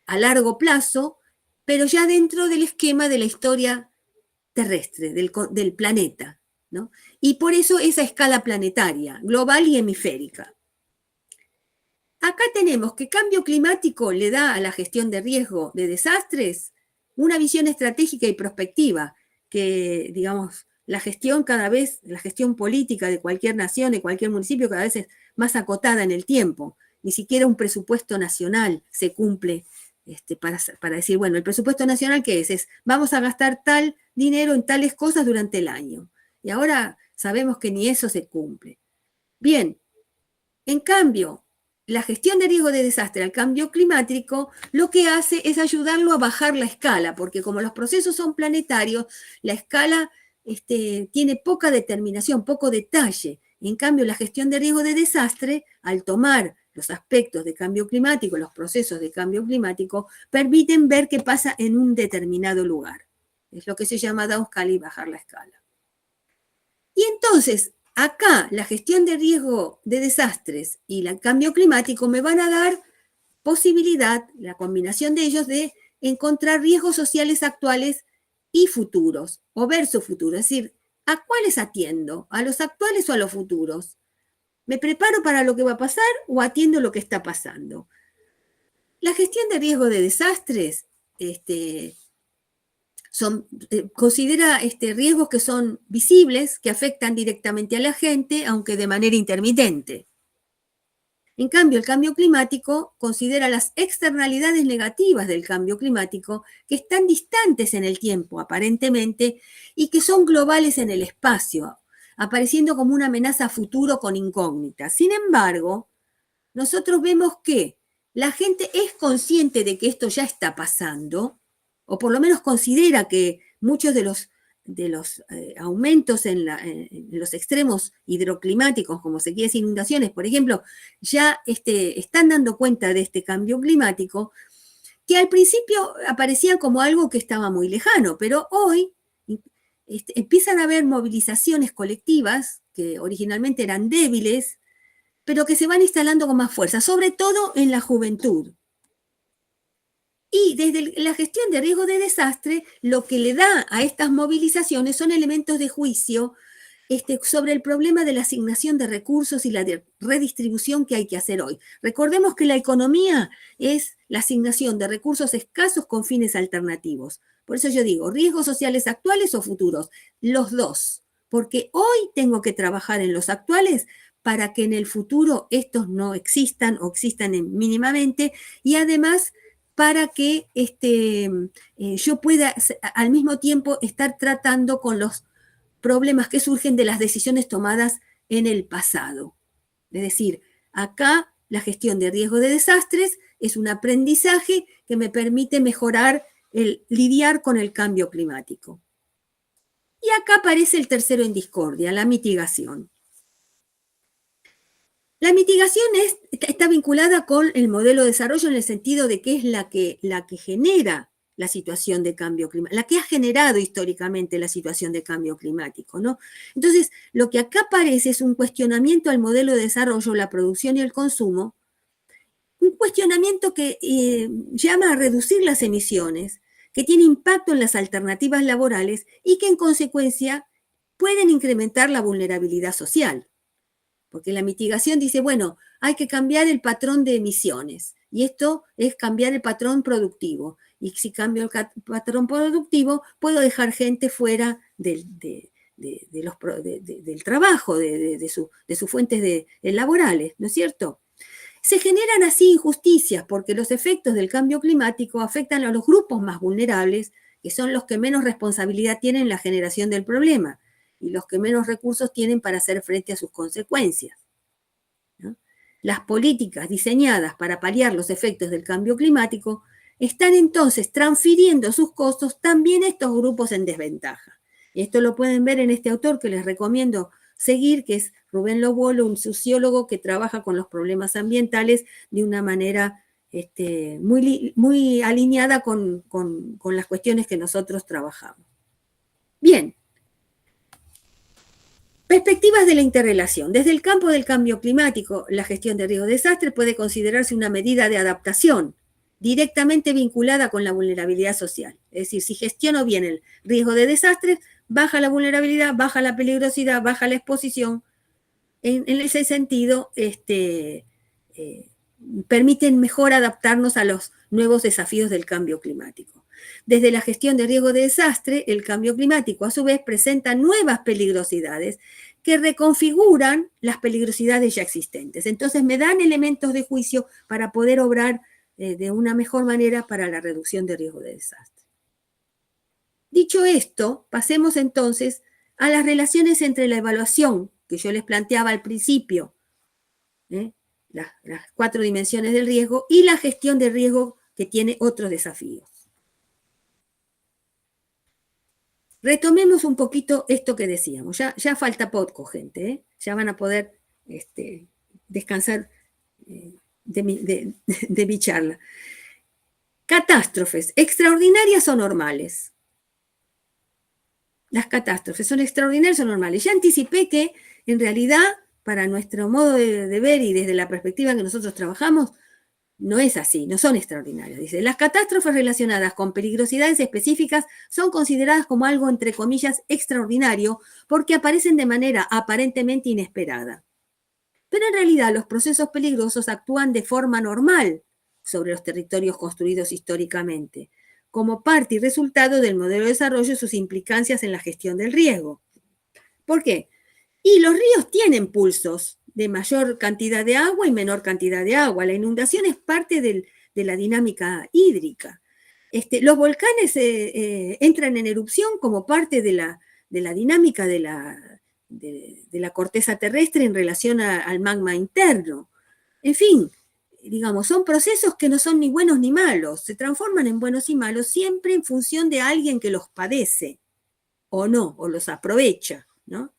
a largo plazo, pero ya dentro del esquema de la historia terrestre, del planeta, ¿no? Y por eso esa escala planetaria, global y hemisférica. Acá tenemos que cambio climático le da a la gestión de riesgo de desastres una visión estratégica y prospectiva, que, digamos, la gestión política de cualquier nación, de cualquier municipio, cada vez es más acotada en el tiempo. Ni siquiera un presupuesto nacional se cumple para decir, bueno, el presupuesto nacional, ¿qué es? Es vamos a gastar tal dinero en tales cosas durante el año. Y ahora sabemos que ni eso se cumple. Bien, en cambio, la gestión de riesgo de desastre al cambio climático lo que hace es ayudarlo a bajar la escala, porque como los procesos son planetarios, la escala tiene poca determinación, poco detalle. En cambio, la gestión de riesgo de desastre, al tomar los aspectos de cambio climático, los procesos de cambio climático, permiten ver qué pasa en un determinado lugar. Es lo que se llama downscaling, bajar la escala. Y entonces, acá la gestión de riesgo de desastres y el cambio climático me van a dar posibilidad, la combinación de ellos, de encontrar riesgos sociales actuales y futuros, o ver su futuro. Es decir, ¿a cuáles atiendo? ¿A los actuales o a los futuros? ¿Me preparo para lo que va a pasar o atiendo lo que está pasando? La gestión de riesgo de desastres considera riesgos que son visibles, que afectan directamente a la gente, aunque de manera intermitente. En cambio, el cambio climático considera las externalidades negativas del cambio climático que están distantes en el tiempo, aparentemente, y que son globales en el espacio, apareciendo como una amenaza a futuro con incógnitas. Sin embargo, nosotros vemos que la gente es consciente de que esto ya está pasando, o por lo menos considera que muchos de los aumentos en los extremos hidroclimáticos, como sequías e inundaciones, por ejemplo, ya están dando cuenta de este cambio climático, que al principio aparecía como algo que estaba muy lejano, pero hoy empiezan a haber movilizaciones colectivas que originalmente eran débiles, pero que se van instalando con más fuerza, sobre todo en la juventud. Y desde la gestión de riesgo de desastre, lo que le da a estas movilizaciones son elementos de juicio sobre el problema de la asignación de recursos y la redistribución que hay que hacer hoy. Recordemos que la economía es la asignación de recursos escasos con fines alternativos. Por eso yo digo, riesgos sociales actuales o futuros, los dos. Porque hoy tengo que trabajar en los actuales para que en el futuro estos no existan o existan mínimamente, y además para que yo pueda al mismo tiempo estar tratando con los problemas que surgen de las decisiones tomadas en el pasado. Es decir, acá la gestión de riesgo de desastres es un aprendizaje que me permite mejorar lidiar con el cambio climático. Y acá aparece el tercero en discordia, la mitigación. La mitigación está vinculada con el modelo de desarrollo en el sentido de que es la que genera la situación de cambio climático, la que ha generado históricamente la situación de cambio climático, ¿no? Entonces, lo que acá aparece es un cuestionamiento al modelo de desarrollo, la producción y el consumo, un cuestionamiento que llama a reducir las emisiones, que tiene impacto en las alternativas laborales y que en consecuencia pueden incrementar la vulnerabilidad social. Porque la mitigación dice, bueno, hay que cambiar el patrón de emisiones, y esto es cambiar el patrón productivo. Y si cambio el patrón productivo, puedo dejar gente fuera del trabajo, de sus fuentes laborales, ¿no es cierto? Se generan así injusticias, porque los efectos del cambio climático afectan a los grupos más vulnerables, que son los que menos responsabilidad tienen en la generación del problema, y los que menos recursos tienen para hacer frente a sus consecuencias, ¿no? Las políticas diseñadas para paliar los efectos del cambio climático están entonces transfiriendo sus costos también a estos grupos en desventaja. Y esto lo pueden ver en este autor que les recomiendo seguir, que es Rubén Lobolo, un sociólogo que trabaja con los problemas ambientales de una manera muy alineada con las cuestiones que nosotros trabajamos. Bien. Perspectivas de la interrelación. Desde el campo del cambio climático, la gestión de riesgo de desastres puede considerarse una medida de adaptación directamente vinculada con la vulnerabilidad social. Es decir, si gestiono bien el riesgo de desastres, baja la vulnerabilidad, baja la peligrosidad, baja la exposición. En ese sentido, permiten mejor adaptarnos a los nuevos desafíos del cambio climático. Desde la gestión de riesgo de desastre, el cambio climático a su vez presenta nuevas peligrosidades que reconfiguran las peligrosidades ya existentes. Entonces me dan elementos de juicio para poder obrar de una mejor manera para la reducción de riesgo de desastre. Dicho esto, pasemos entonces a las relaciones entre la evaluación que yo les planteaba al principio, las 4 dimensiones del riesgo, y la gestión de riesgo que tiene otros desafíos. Retomemos un poquito esto que decíamos. Ya falta poco, gente, ¿eh? Ya van a poder descansar de mi charla. Catástrofes, ¿extraordinarias o normales? Las catástrofes son extraordinarias o normales. Ya anticipé que, en realidad, para nuestro modo de ver y desde la perspectiva que nosotros trabajamos, no es así, no son extraordinarias. Dice, las catástrofes relacionadas con peligrosidades específicas son consideradas como algo, entre comillas, extraordinario, porque aparecen de manera aparentemente inesperada. Pero en realidad los procesos peligrosos actúan de forma normal sobre los territorios construidos históricamente, como parte y resultado del modelo de desarrollo y sus implicancias en la gestión del riesgo. ¿Por qué? Y los ríos tienen pulsos de mayor cantidad de agua y menor cantidad de agua. La inundación es parte de la dinámica hídrica. Los volcanes entran en erupción como parte de la dinámica de la corteza terrestre en relación al magma interno. En fin, digamos, son procesos que no son ni buenos ni malos, se transforman en buenos y malos siempre en función de alguien que los padece. o no, o los aprovecha, ¿no?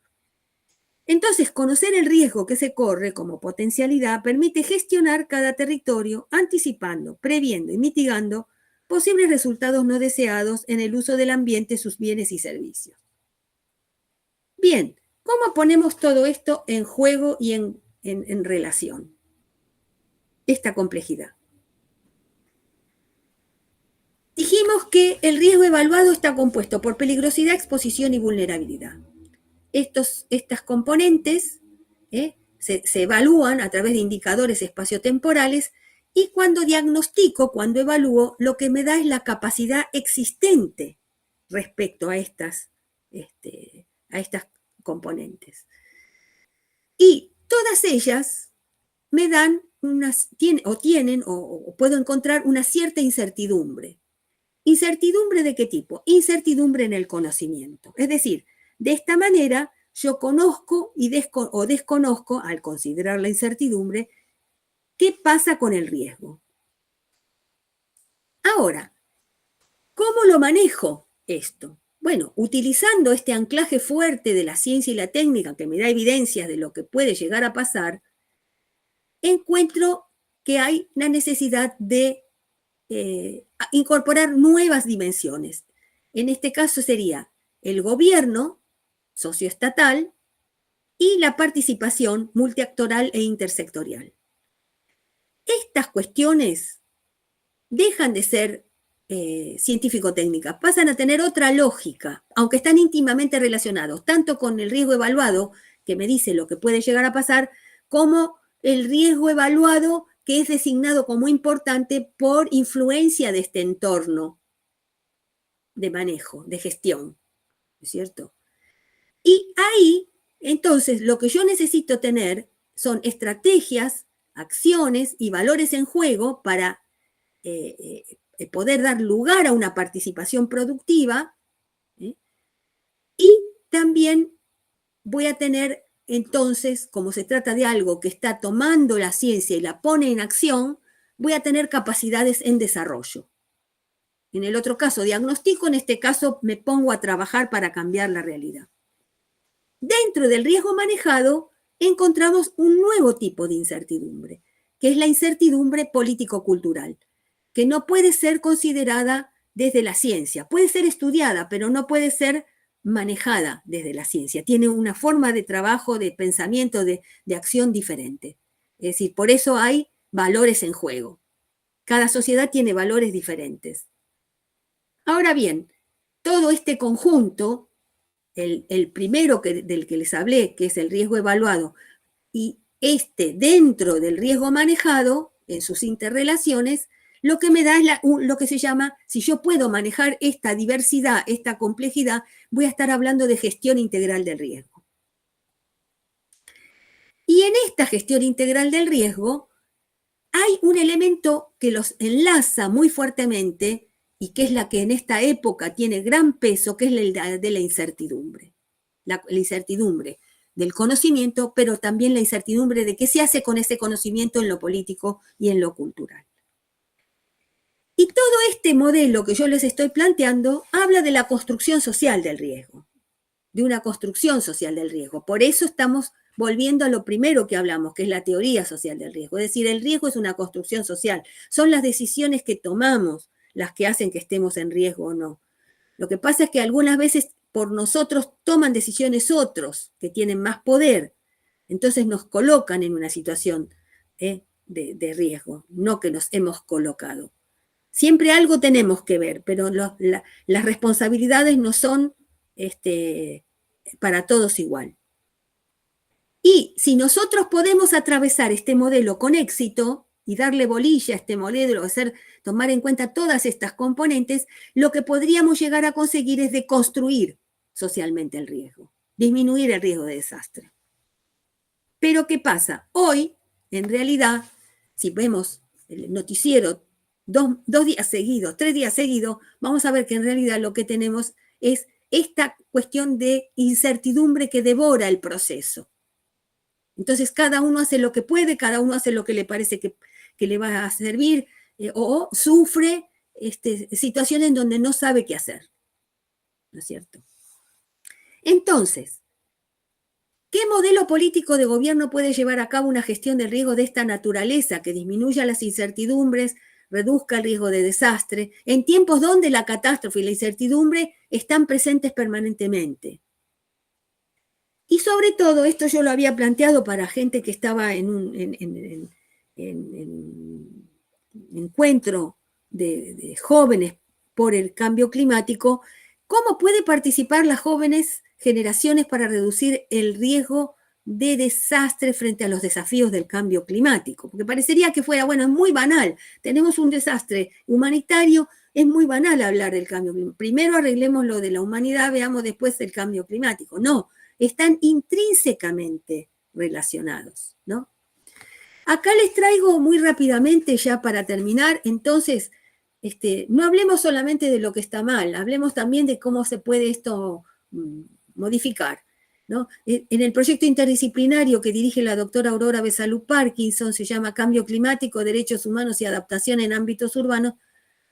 Entonces, conocer el riesgo que se corre como potencialidad permite gestionar cada territorio anticipando, previendo y mitigando posibles resultados no deseados en el uso del ambiente, sus bienes y servicios. Bien, ¿cómo ponemos todo esto en juego y en relación? Esta complejidad. Dijimos que el riesgo evaluado está compuesto por peligrosidad, exposición y vulnerabilidad. Estas componentes se evalúan a través de indicadores espaciotemporales y cuando diagnostico, cuando evalúo, lo que me da es la capacidad existente respecto a estas componentes. Y todas ellas me dan tienen o puedo encontrar una cierta incertidumbre. ¿Incertidumbre de qué tipo? Incertidumbre en el conocimiento. Es decir, de esta manera yo conozco o desconozco, al considerar la incertidumbre, qué pasa con el riesgo. Ahora, ¿cómo lo manejo esto? Bueno, utilizando este anclaje fuerte de la ciencia y la técnica que me da evidencias de lo que puede llegar a pasar, encuentro que hay la necesidad de incorporar nuevas dimensiones. En este caso sería el gobierno socioestatal y la participación multiactoral e intersectorial. Estas cuestiones dejan de ser científico-técnicas, pasan a tener otra lógica, aunque están íntimamente relacionados, tanto con el riesgo evaluado, que me dice lo que puede llegar a pasar, como el riesgo evaluado que es designado como importante por influencia de este entorno de manejo, de gestión, ¿no es cierto? Y ahí, entonces, lo que yo necesito tener son estrategias, acciones y valores en juego para poder dar lugar a una participación productiva, y también voy a tener, entonces, como se trata de algo que está tomando la ciencia y la pone en acción, voy a tener capacidades en desarrollo. En el otro caso, diagnostico, en este caso, me pongo a trabajar para cambiar la realidad. Dentro del riesgo manejado, encontramos un nuevo tipo de incertidumbre, que es la incertidumbre político-cultural, que no puede ser considerada desde la ciencia. Puede ser estudiada, pero no puede ser manejada desde la ciencia. Tiene una forma de trabajo, de pensamiento, de acción diferente. Es decir, por eso hay valores en juego. Cada sociedad tiene valores diferentes. Ahora bien, todo este conjunto, el primero del que les hablé, que es el riesgo evaluado, y dentro del riesgo manejado, en sus interrelaciones, lo que me da es lo que se llama, si yo puedo manejar esta diversidad, esta complejidad, voy a estar hablando de gestión integral del riesgo. Y en esta gestión integral del riesgo hay un elemento que los enlaza muy fuertemente y que es la que en esta época tiene gran peso, que es la de la incertidumbre. La incertidumbre del conocimiento, pero también la incertidumbre de qué se hace con ese conocimiento en lo político y en lo cultural. Y todo este modelo que yo les estoy planteando habla de la construcción social del riesgo, de una construcción social del riesgo. Por eso estamos volviendo a lo primero que hablamos, que es la teoría social del riesgo. Es decir, el riesgo es una construcción social. Son las decisiones que tomamos las que hacen que estemos en riesgo o no. Lo que pasa es que algunas veces por nosotros toman decisiones otros que tienen más poder. Entonces nos colocan en una situación de riesgo, no que nos hemos colocado. Siempre algo tenemos que ver, pero las responsabilidades no son para todos igual. Y si nosotros podemos atravesar este modelo con éxito y darle bolilla a este modelo, tomar en cuenta todas estas componentes, lo que podríamos llegar a conseguir es deconstruir socialmente el riesgo, disminuir el riesgo de desastre. Pero ¿qué pasa? Hoy, en realidad, si vemos el noticiero 2 días seguidos, 3 días seguidos, vamos a ver que en realidad lo que tenemos es esta cuestión de incertidumbre que devora el proceso. Entonces cada uno hace lo que puede, cada uno hace lo que le parece que le va a servir, o sufre situaciones en donde no sabe qué hacer, ¿no es cierto? Entonces, ¿qué modelo político de gobierno puede llevar a cabo una gestión del riesgo de esta naturaleza que disminuya las incertidumbres, reduzca el riesgo de desastre, en tiempos donde la catástrofe y la incertidumbre están presentes permanentemente? Y sobre todo, esto yo lo había planteado para gente que estaba en un encuentro de jóvenes por el cambio climático, ¿cómo puede participar las jóvenes generaciones para reducir el riesgo de desastre frente a los desafíos del cambio climático? Porque parecería que fuera, bueno, es muy banal, tenemos un desastre humanitario, es muy banal hablar del cambio climático. Primero arreglemos lo de la humanidad, veamos después el cambio climático. No, están intrínsecamente relacionados, ¿no? Acá les traigo muy rápidamente, ya para terminar, entonces, no hablemos solamente de lo que está mal, hablemos también de cómo se puede esto modificar, ¿no? En el proyecto interdisciplinario que dirige la doctora Aurora Besalú Parkinson, se llama Cambio Climático, Derechos Humanos y Adaptación en Ámbitos Urbanos,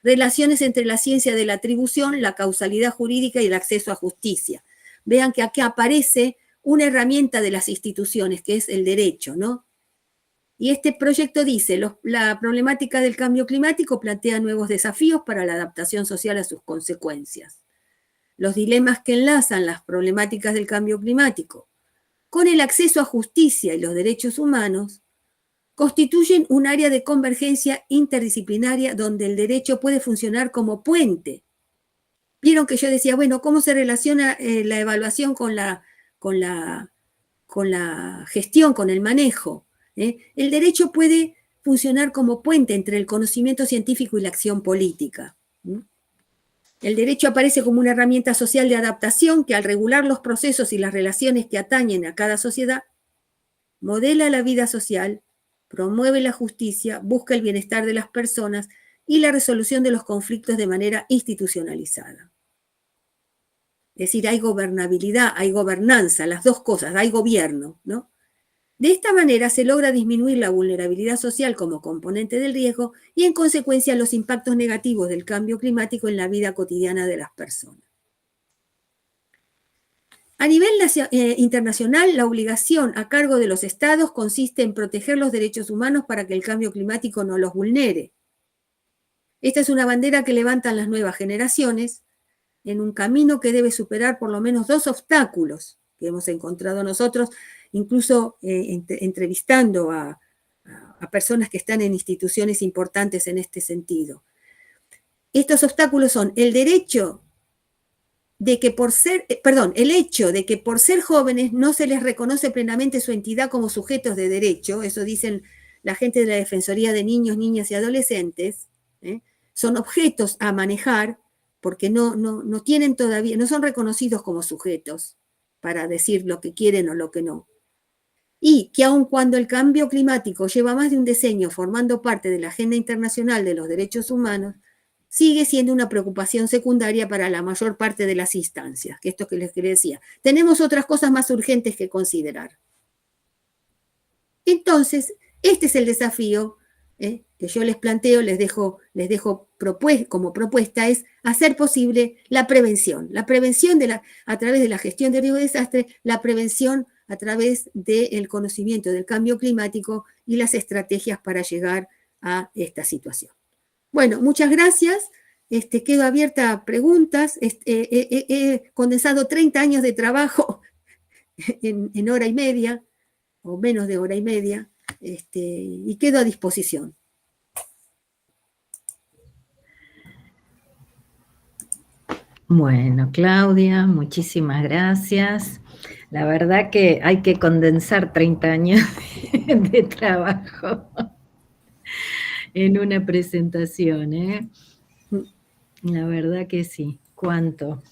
relaciones entre la ciencia de la atribución, la causalidad jurídica y el acceso a justicia. Vean que aquí aparece una herramienta de las instituciones, que es el derecho, ¿no? Y este proyecto dice, la problemática del cambio climático plantea nuevos desafíos para la adaptación social a sus consecuencias. Los dilemas que enlazan las problemáticas del cambio climático con el acceso a justicia y los derechos humanos constituyen un área de convergencia interdisciplinaria donde el derecho puede funcionar como puente. Vieron que yo decía, bueno, ¿cómo se relaciona la evaluación con la gestión, con el manejo? El derecho puede funcionar como puente entre el conocimiento científico y la acción política. El derecho aparece como una herramienta social de adaptación que al regular los procesos y las relaciones que atañen a cada sociedad, modela la vida social, promueve la justicia, busca el bienestar de las personas y la resolución de los conflictos de manera institucionalizada. Es decir, hay gobernabilidad, hay gobernanza, las dos cosas, hay gobierno, ¿no? De esta manera se logra disminuir la vulnerabilidad social como componente del riesgo y en consecuencia los impactos negativos del cambio climático en la vida cotidiana de las personas. A nivel internacional, la obligación a cargo de los estados consiste en proteger los derechos humanos para que el cambio climático no los vulnere. Esta es una bandera que levantan las nuevas generaciones en un camino que debe superar por lo menos 2 obstáculos que hemos encontrado nosotros, incluso entrevistando a personas que están en instituciones importantes en este sentido. Estos obstáculos son el hecho de que por ser jóvenes no se les reconoce plenamente su entidad como sujetos de derecho, eso dicen la gente de la Defensoría de Niños, Niñas y Adolescentes, son objetos a manejar porque no tienen todavía, no son reconocidos como sujetos para decir lo que quieren o lo que no. Y que aun cuando el cambio climático lleva más de un decenio formando parte de la agenda internacional de los derechos humanos, sigue siendo una preocupación secundaria para la mayor parte de las instancias, que esto que les decía. Tenemos otras cosas más urgentes que considerar. Entonces, este es el desafío que yo les planteo, les dejo como propuesta, es hacer posible la prevención a través de la gestión de riesgo de desastre, la prevención a través del conocimiento del cambio climático y las estrategias para llegar a esta situación. Bueno, muchas gracias. Quedo abierta a preguntas. He condensado 30 años de trabajo en hora y media, o menos de hora y media, y quedo a disposición. Bueno, Claudia, muchísimas gracias. La verdad que hay que condensar 30 años de trabajo en una presentación, ¿eh? La verdad que sí. Cuánto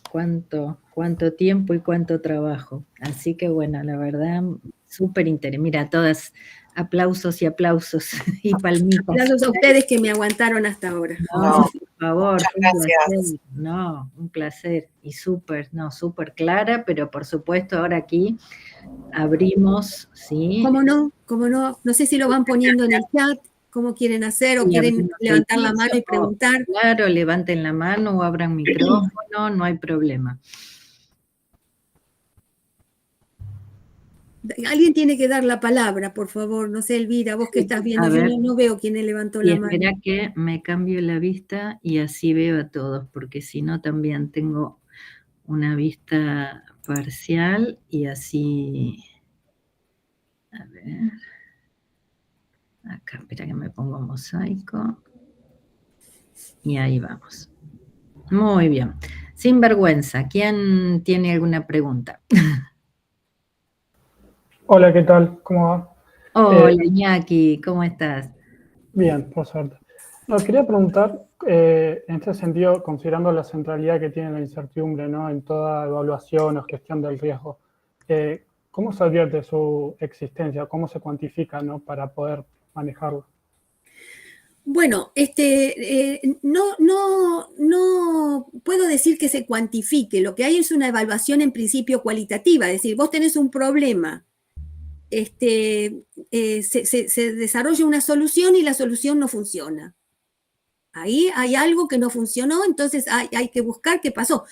tiempo y cuánto trabajo. Así que bueno, la verdad, súper interesante. Mira, todas aplausos y aplausos y palmitas. Aplausos a ustedes que me aguantaron hasta ahora. No, por favor, gracias. Un placer. Y súper clara, pero por supuesto ahora aquí abrimos, ¿sí? ¿Cómo no? No sé si lo van poniendo en el chat, cómo quieren hacer, o quieren levantar la mano y preguntar. Claro, levanten la mano o abran micrófono, no hay problema. Alguien tiene que dar la palabra, por favor. No sé, Elvira, vos que estás viendo, yo no veo quién levantó la mano. Espera que me cambio la vista y así veo a todos, porque si no también tengo una vista parcial y así... A ver... Acá, espera que me pongo mosaico. Y ahí vamos. Muy bien. Sin vergüenza, ¿quién tiene alguna pregunta? Hola, ¿qué tal? ¿Cómo va? Hola, Iñaki, ¿cómo estás? Bien, por suerte. No, quería preguntar, en este sentido, considerando la centralidad que tiene la incertidumbre, ¿no?, en toda evaluación o gestión del riesgo, ¿cómo se advierte su existencia? ¿Cómo se cuantifica, ¿no?, para poder manejarlo? Bueno, no puedo decir que se cuantifique. Lo que hay es una evaluación en principio cualitativa. Es decir, vos tenés un problema, se desarrolla una solución y la solución no funciona. Ahí hay algo que no funcionó, entonces hay que buscar qué pasó.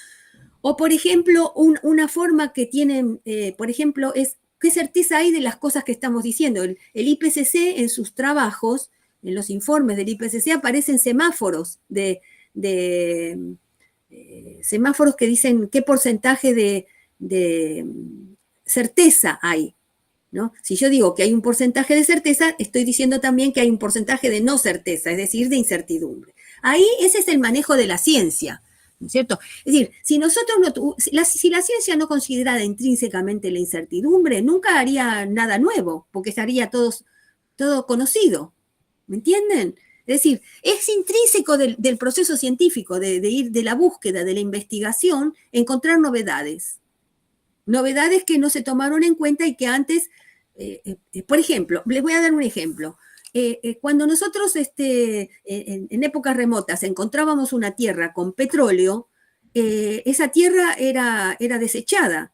O, por ejemplo, una forma que tienen, por ejemplo, es qué certeza hay de las cosas que estamos diciendo. El IPCC en sus trabajos, en los informes del IPCC, aparecen semáforos semáforos que dicen qué porcentaje de certeza hay, ¿no? Si yo digo que hay un porcentaje de certeza, estoy diciendo también que hay un porcentaje de no certeza, es decir, de incertidumbre. Ahí ese es el manejo de la ciencia, ¿no es cierto? Es decir, si la ciencia no considerara intrínsecamente la incertidumbre, nunca haría nada nuevo, porque estaría todo conocido, ¿me entienden? Es decir, es intrínseco del proceso científico, de ir de la búsqueda, de la investigación, encontrar novedades. Novedades que no se tomaron en cuenta y que antes, por ejemplo, les voy a dar un ejemplo. Cuando nosotros en épocas remotas encontrábamos una tierra con petróleo, esa tierra era desechada.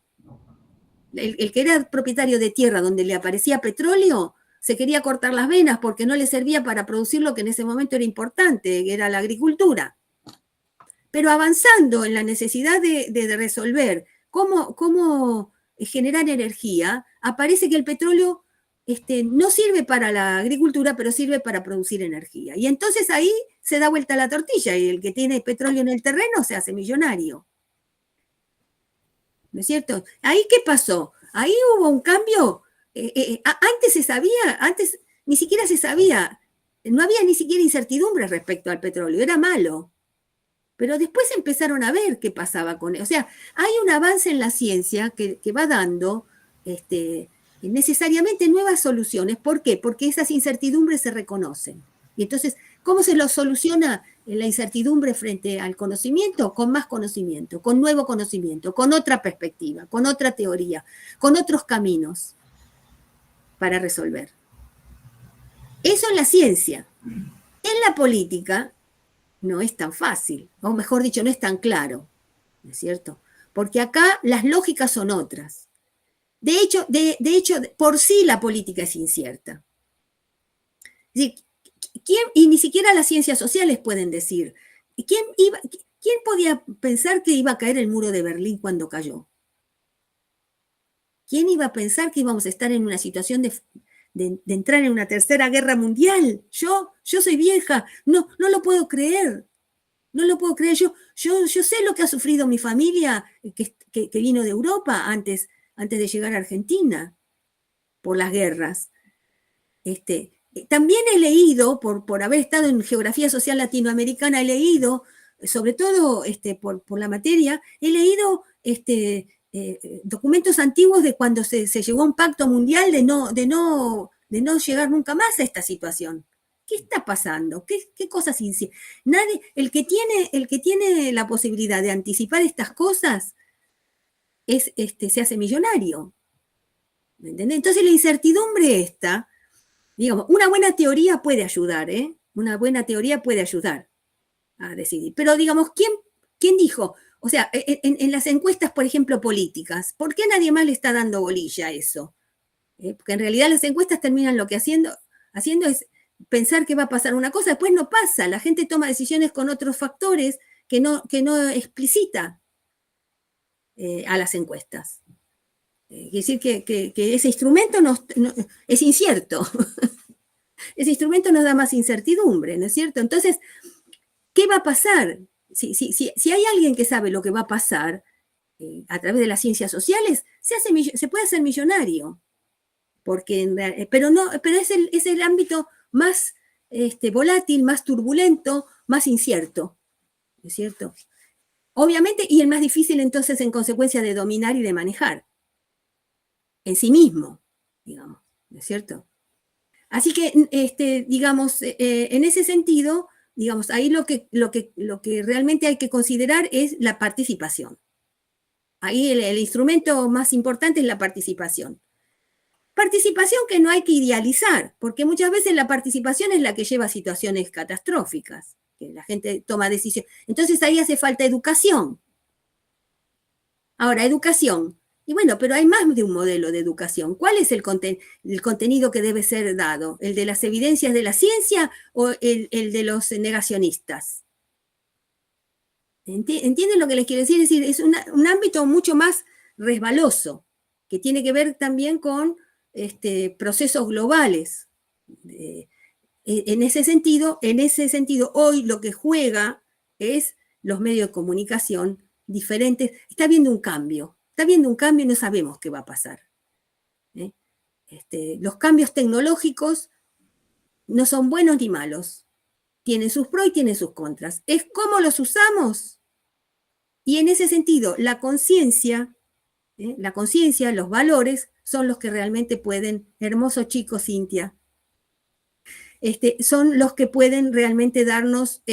El que era propietario de tierra donde le aparecía petróleo se quería cortar las venas porque no le servía para producir lo que en ese momento era importante, que era la agricultura. Pero avanzando en la necesidad de resolver cómo generar energía, aparece que el petróleo no sirve para la agricultura, pero sirve para producir energía. Y entonces ahí se da vuelta la tortilla y el que tiene petróleo en el terreno se hace millonario. ¿No es cierto? ¿Ahí qué pasó? Ahí hubo un cambio. Antes se sabía, antes ni siquiera se sabía, no había ni siquiera incertidumbre respecto al petróleo, era malo. Pero después empezaron a ver qué pasaba con él. O sea, hay un avance en la ciencia que va dando necesariamente nuevas soluciones. ¿Por qué? Porque esas incertidumbres se reconocen. Y entonces, ¿cómo se lo soluciona la incertidumbre frente al conocimiento? Con más conocimiento, con nuevo conocimiento, con otra perspectiva, con otra teoría, con otros caminos para resolver. Eso en la ciencia. En la política no es tan fácil, o mejor dicho, no es tan claro, ¿no es cierto? Porque acá las lógicas son otras. De hecho, por sí la política es incierta. Es decir, y ni siquiera las ciencias sociales pueden decir, ¿quién podía pensar que iba a caer el muro de Berlín cuando cayó? ¿Quién iba a pensar que íbamos a estar en una situación de entrar en una tercera guerra mundial? Yo soy vieja, no lo puedo creer. No lo puedo creer. Yo sé lo que ha sufrido mi familia que vino de Europa antes de llegar a Argentina por las guerras. También he leído, por haber estado en geografía social latinoamericana, he leído, sobre todo por la materia, he leído documentos antiguos de cuando se llegó a un pacto mundial de no llegar nunca más a esta situación. ¿Qué está pasando? ¿Qué cosas inciertas? Nadie, el que tiene la posibilidad de anticipar estas cosas se hace millonario. ¿Me entendés? Entonces la incertidumbre esta, digamos, una buena teoría puede ayudar, ¿eh? Una buena teoría puede ayudar a decidir. Pero digamos, ¿quién dijo? O sea, en las encuestas, por ejemplo, políticas, ¿por qué nadie más le está dando bolilla a eso? Porque en realidad las encuestas terminan lo que haciendo es pensar que va a pasar una cosa, después no pasa, la gente toma decisiones con otros factores que no explicita a las encuestas. Quiere decir que ese instrumento es incierto. Ese instrumento nos da más incertidumbre, ¿no es cierto? Entonces, ¿qué va a pasar? Si hay alguien que sabe lo que va a pasar a través de las ciencias sociales, se puede hacer millonario. Pero es el ámbito más volátil, más turbulento, más incierto, ¿no es cierto? Obviamente, y el más difícil entonces en consecuencia de dominar y de manejar en sí mismo, digamos, ¿no es cierto? Así que, digamos, en ese sentido, digamos, ahí lo que realmente hay que considerar es la participación. Ahí el instrumento más importante es la participación. Participación que no hay que idealizar, porque muchas veces la participación es la que lleva a situaciones catastróficas, que la gente toma decisiones. Entonces ahí hace falta educación. Ahora, educación. Y bueno, pero hay más de un modelo de educación. ¿Cuál es el contenido que debe ser dado? ¿El de las evidencias de la ciencia o el de los negacionistas? ¿Entienden lo que les quiero decir? Es decir, es un ámbito mucho más resbaloso, que tiene que ver también con procesos globales. En ese sentido, hoy lo que juega es los medios de comunicación diferentes. Está habiendo un cambio y no sabemos qué va a pasar. Los cambios tecnológicos no son buenos ni malos. Tienen sus pros y tienen sus contras. Es cómo los usamos. Y en ese sentido, la conciencia, los valores, son los que realmente pueden, hermoso chico Cintia, son los que pueden realmente darnos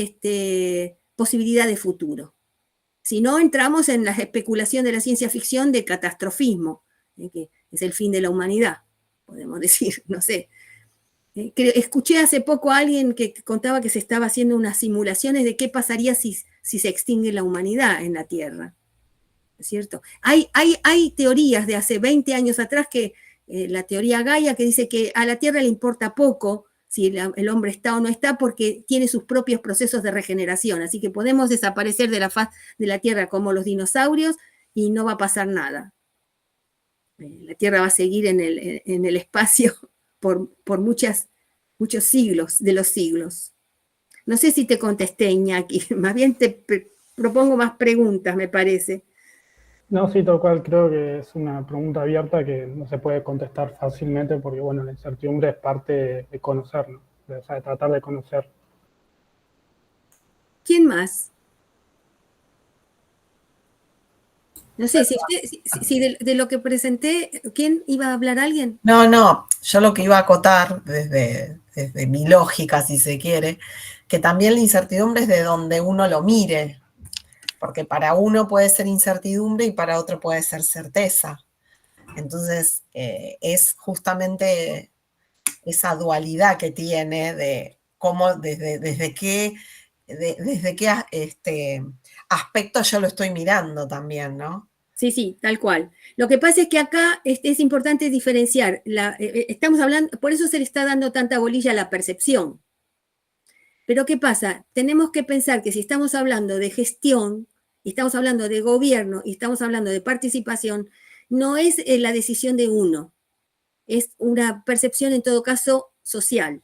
posibilidad de futuro. Si no, entramos en la especulación de la ciencia ficción de catastrofismo, que es el fin de la humanidad, podemos decir, no sé. Escuché hace poco a alguien que contaba que se estaba haciendo unas simulaciones de qué pasaría si se extingue la humanidad en la Tierra. ¿Es cierto? Hay teorías de hace 20 años atrás, que la teoría Gaia, que dice que a la Tierra le importa poco si el hombre está o no está, porque tiene sus propios procesos de regeneración. Así que podemos desaparecer de la faz de la Tierra como los dinosaurios y no va a pasar nada. La Tierra va a seguir en el espacio por muchos siglos de los siglos. No sé si te contesté, Iñaki, más bien te propongo más preguntas, me parece. No, sí, tal cual, creo que es una pregunta abierta que no se puede contestar fácilmente porque, bueno, la incertidumbre es parte de conocernos, o sea, de tratar de conocer. ¿Quién más? No sé, si de lo que presenté, ¿quién iba a hablar? ¿Alguien? No, yo lo que iba a acotar desde mi lógica, si se quiere, que también la incertidumbre es de donde uno lo mire, porque para uno puede ser incertidumbre y para otro puede ser certeza. Entonces, es justamente esa dualidad que tiene de cómo, desde qué aspecto yo lo estoy mirando también, ¿no? Sí, tal cual. Lo que pasa es que acá es importante diferenciar. Estamos hablando, por eso se le está dando tanta bolilla a la percepción. Pero ¿qué pasa? Tenemos que pensar que si estamos hablando de gestión, y estamos hablando de gobierno, y estamos hablando de participación, no es la decisión de uno. Es una percepción, en todo caso, social,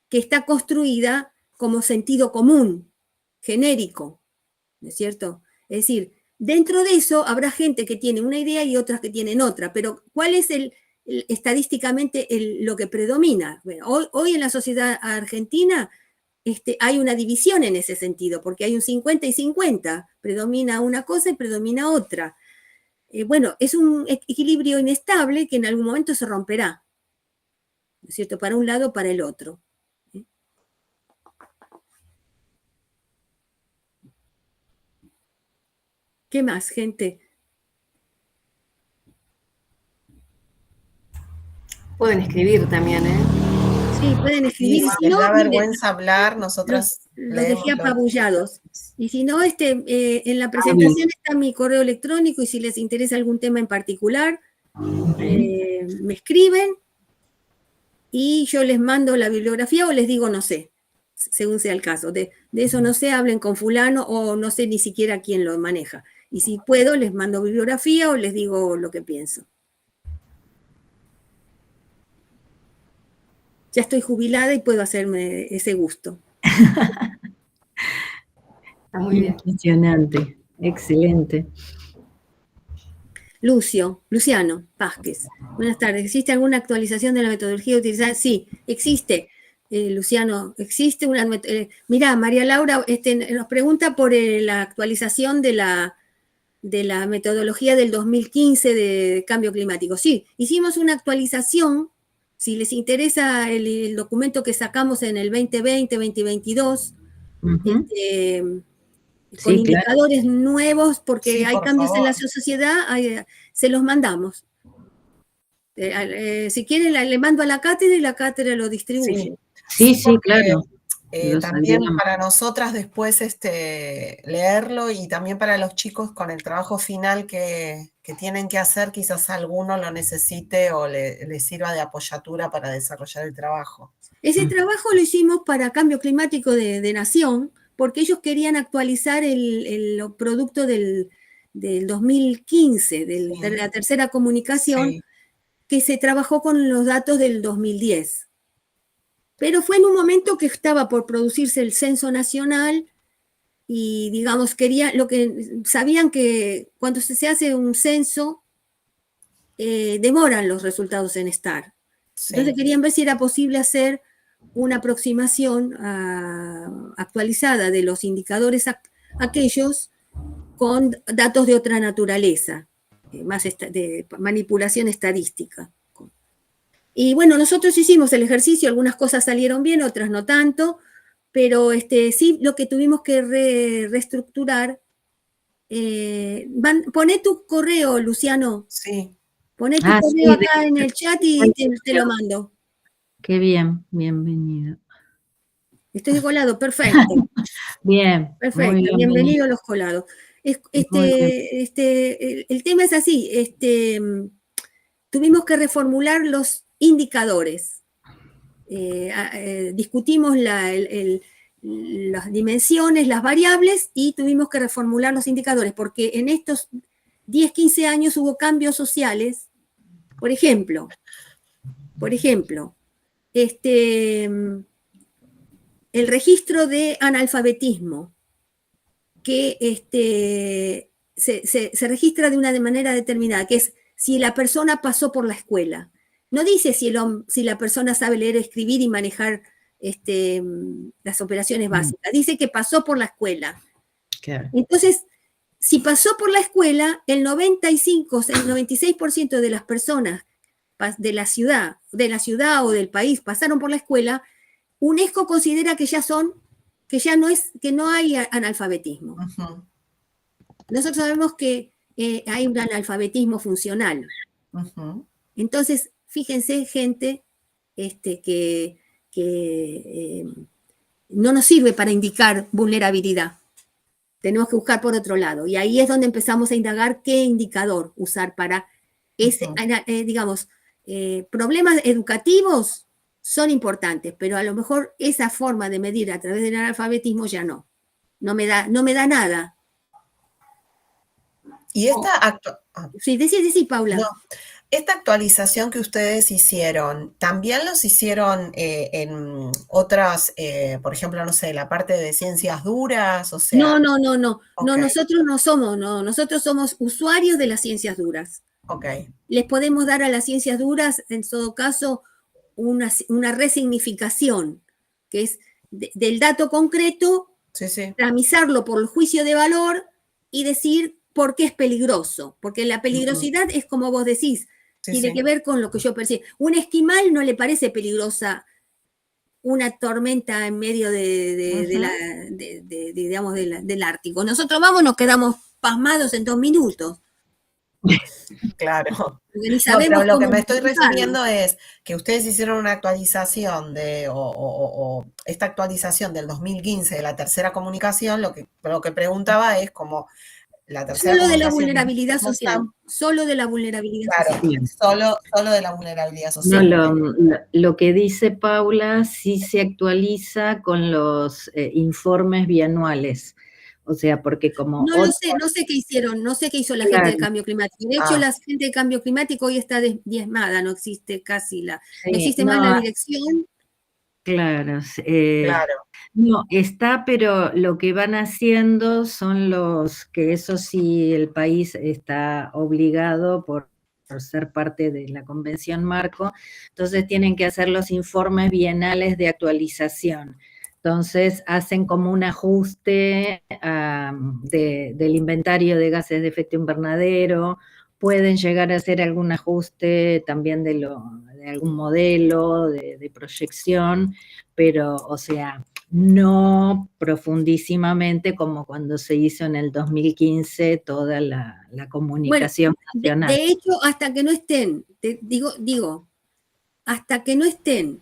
que está construida como sentido común, genérico, ¿no es cierto? Es decir, dentro de eso habrá gente que tiene una idea y otras que tienen otra, pero ¿cuál es estadísticamente lo que predomina? Bueno, hoy en la sociedad argentina hay una división en ese sentido, porque hay un 50 y 50, predomina una cosa y predomina otra. Bueno, es un equilibrio inestable que en algún momento se romperá, ¿no es cierto? Para un lado o para el otro. ¿Qué más, gente? Pueden escribir también, ¿eh? Sí, pueden escribir. Sí, si no, da vergüenza hablar, nosotras los dejé apabullados. Y si no, en la presentación está mi correo electrónico, y si les interesa algún tema en particular, me escriben y yo les mando la bibliografía o les digo no sé, según sea el caso. De eso no sé, hablen con fulano o no sé ni siquiera quién lo maneja. Y si puedo, les mando bibliografía o les digo lo que pienso. ya estoy jubilada y puedo hacerme ese gusto. Está muy bien. Impresionante, excelente. Luciano Vázquez. Buenas tardes. ¿Existe alguna actualización de la metodología utilizada? Sí, existe, Luciano. Existe una... mirá, María Laura nos pregunta por la actualización de la metodología del 2015 de cambio climático. Sí, hicimos una actualización. Si les interesa el documento que sacamos en el 2020, 2022, con Sí, indicadores nuevos, porque Sí, hay por cambios en la favor. sociedad, se los mandamos. Si quieren, le mando a la cátedra y la cátedra lo distribuye. Sí, porque, claro. también para nosotras después leerlo y también para los chicos con el trabajo final que tienen que hacer, quizás alguno lo necesite o le sirva de apoyatura para desarrollar el trabajo. Ese trabajo lo hicimos para Cambio Climático de Nación, porque ellos querían actualizar el producto del 2015, de la tercera comunicación, Sí. que se trabajó con los datos del 2010. Pero fue en un momento que estaba por producirse el censo nacional y, digamos, sabían que cuando se hace un censo, demoran los resultados en estar. Sí. Entonces querían ver si era posible hacer una aproximación actualizada de los indicadores aquellos con datos de otra naturaleza, más de manipulación estadística. Y bueno, nosotros hicimos el ejercicio, algunas cosas salieron bien, otras no tanto, pero sí lo que tuvimos que reestructurar. Poné tu correo, Luciano. Sí. Poné tu correo acá en el chat y te lo mando. Qué bien, bienvenido. Estoy de colado, perfecto. Bien. Perfecto, bienvenido a los colados. El tema es así, tuvimos que reformular los indicadores. Discutimos las dimensiones, las variables, y tuvimos que reformular los indicadores, porque en estos 10, 15 años hubo cambios sociales. Por ejemplo, el registro de analfabetismo, que se registra de una manera determinada, que es si la persona pasó por la escuela. No dice si la persona sabe leer, escribir y manejar las operaciones básicas. Dice que pasó por la escuela. Claro. Entonces, si pasó por la escuela, el 96% de las personas de la ciudad o del país pasaron por la escuela, UNESCO considera que que no hay analfabetismo. Uh-huh. Nosotros sabemos que hay un analfabetismo funcional. Uh-huh. Entonces, fíjense, gente, que no nos sirve para indicar vulnerabilidad. Tenemos que buscar por otro lado. Y ahí es donde empezamos a indagar qué indicador usar para problemas educativos son importantes, pero a lo mejor esa forma de medir a través del analfabetismo ya no. No me da nada. Y esta Sí, decí, Paula. No. Esta actualización que ustedes hicieron, ¿también los hicieron en otras, por ejemplo, no sé, la parte de ciencias duras? O sea, No. Okay. No, nosotros no somos, nosotros somos usuarios de las ciencias duras. Okay. Les podemos dar a las ciencias duras, en todo caso, una resignificación, que es del dato concreto, tramizarlo por el juicio de valor y decir por qué es peligroso. Porque la peligrosidad es como vos decís, tiene que ver con lo que yo percibo. Un esquimal no le parece peligrosa una tormenta en medio del Ártico. Nosotros nos quedamos pasmados en 2 minutos. Claro. Ni sabemos pero lo que me estoy explicarlo. refiriendo es que ustedes hicieron una actualización o esta actualización del 2015 de la tercera comunicación, lo que preguntaba es como la tercera Solo de la comunicación. vulnerabilidad social. Solo de la vulnerabilidad social. Solo de la vulnerabilidad social. No, lo que dice Paula sí se actualiza con los informes bianuales. O sea, porque como... No sé qué hicieron, no sé qué hizo la gente de cambio climático. De hecho, la gente de cambio climático hoy está diezmada, no existe casi no existe más la dirección. Claro, Claro. no, está, pero lo que van haciendo son que eso sí, el país está obligado por ser parte de la Convención Marco, entonces tienen que hacer los informes bienales de actualización. Entonces hacen como un ajuste del inventario de gases de efecto invernadero, pueden llegar a hacer algún ajuste también de algún modelo de proyección, pero, o sea, no profundísimamente como cuando se hizo en el 2015 toda la comunicación nacional. De hecho, hasta que no estén, digo, hasta que no estén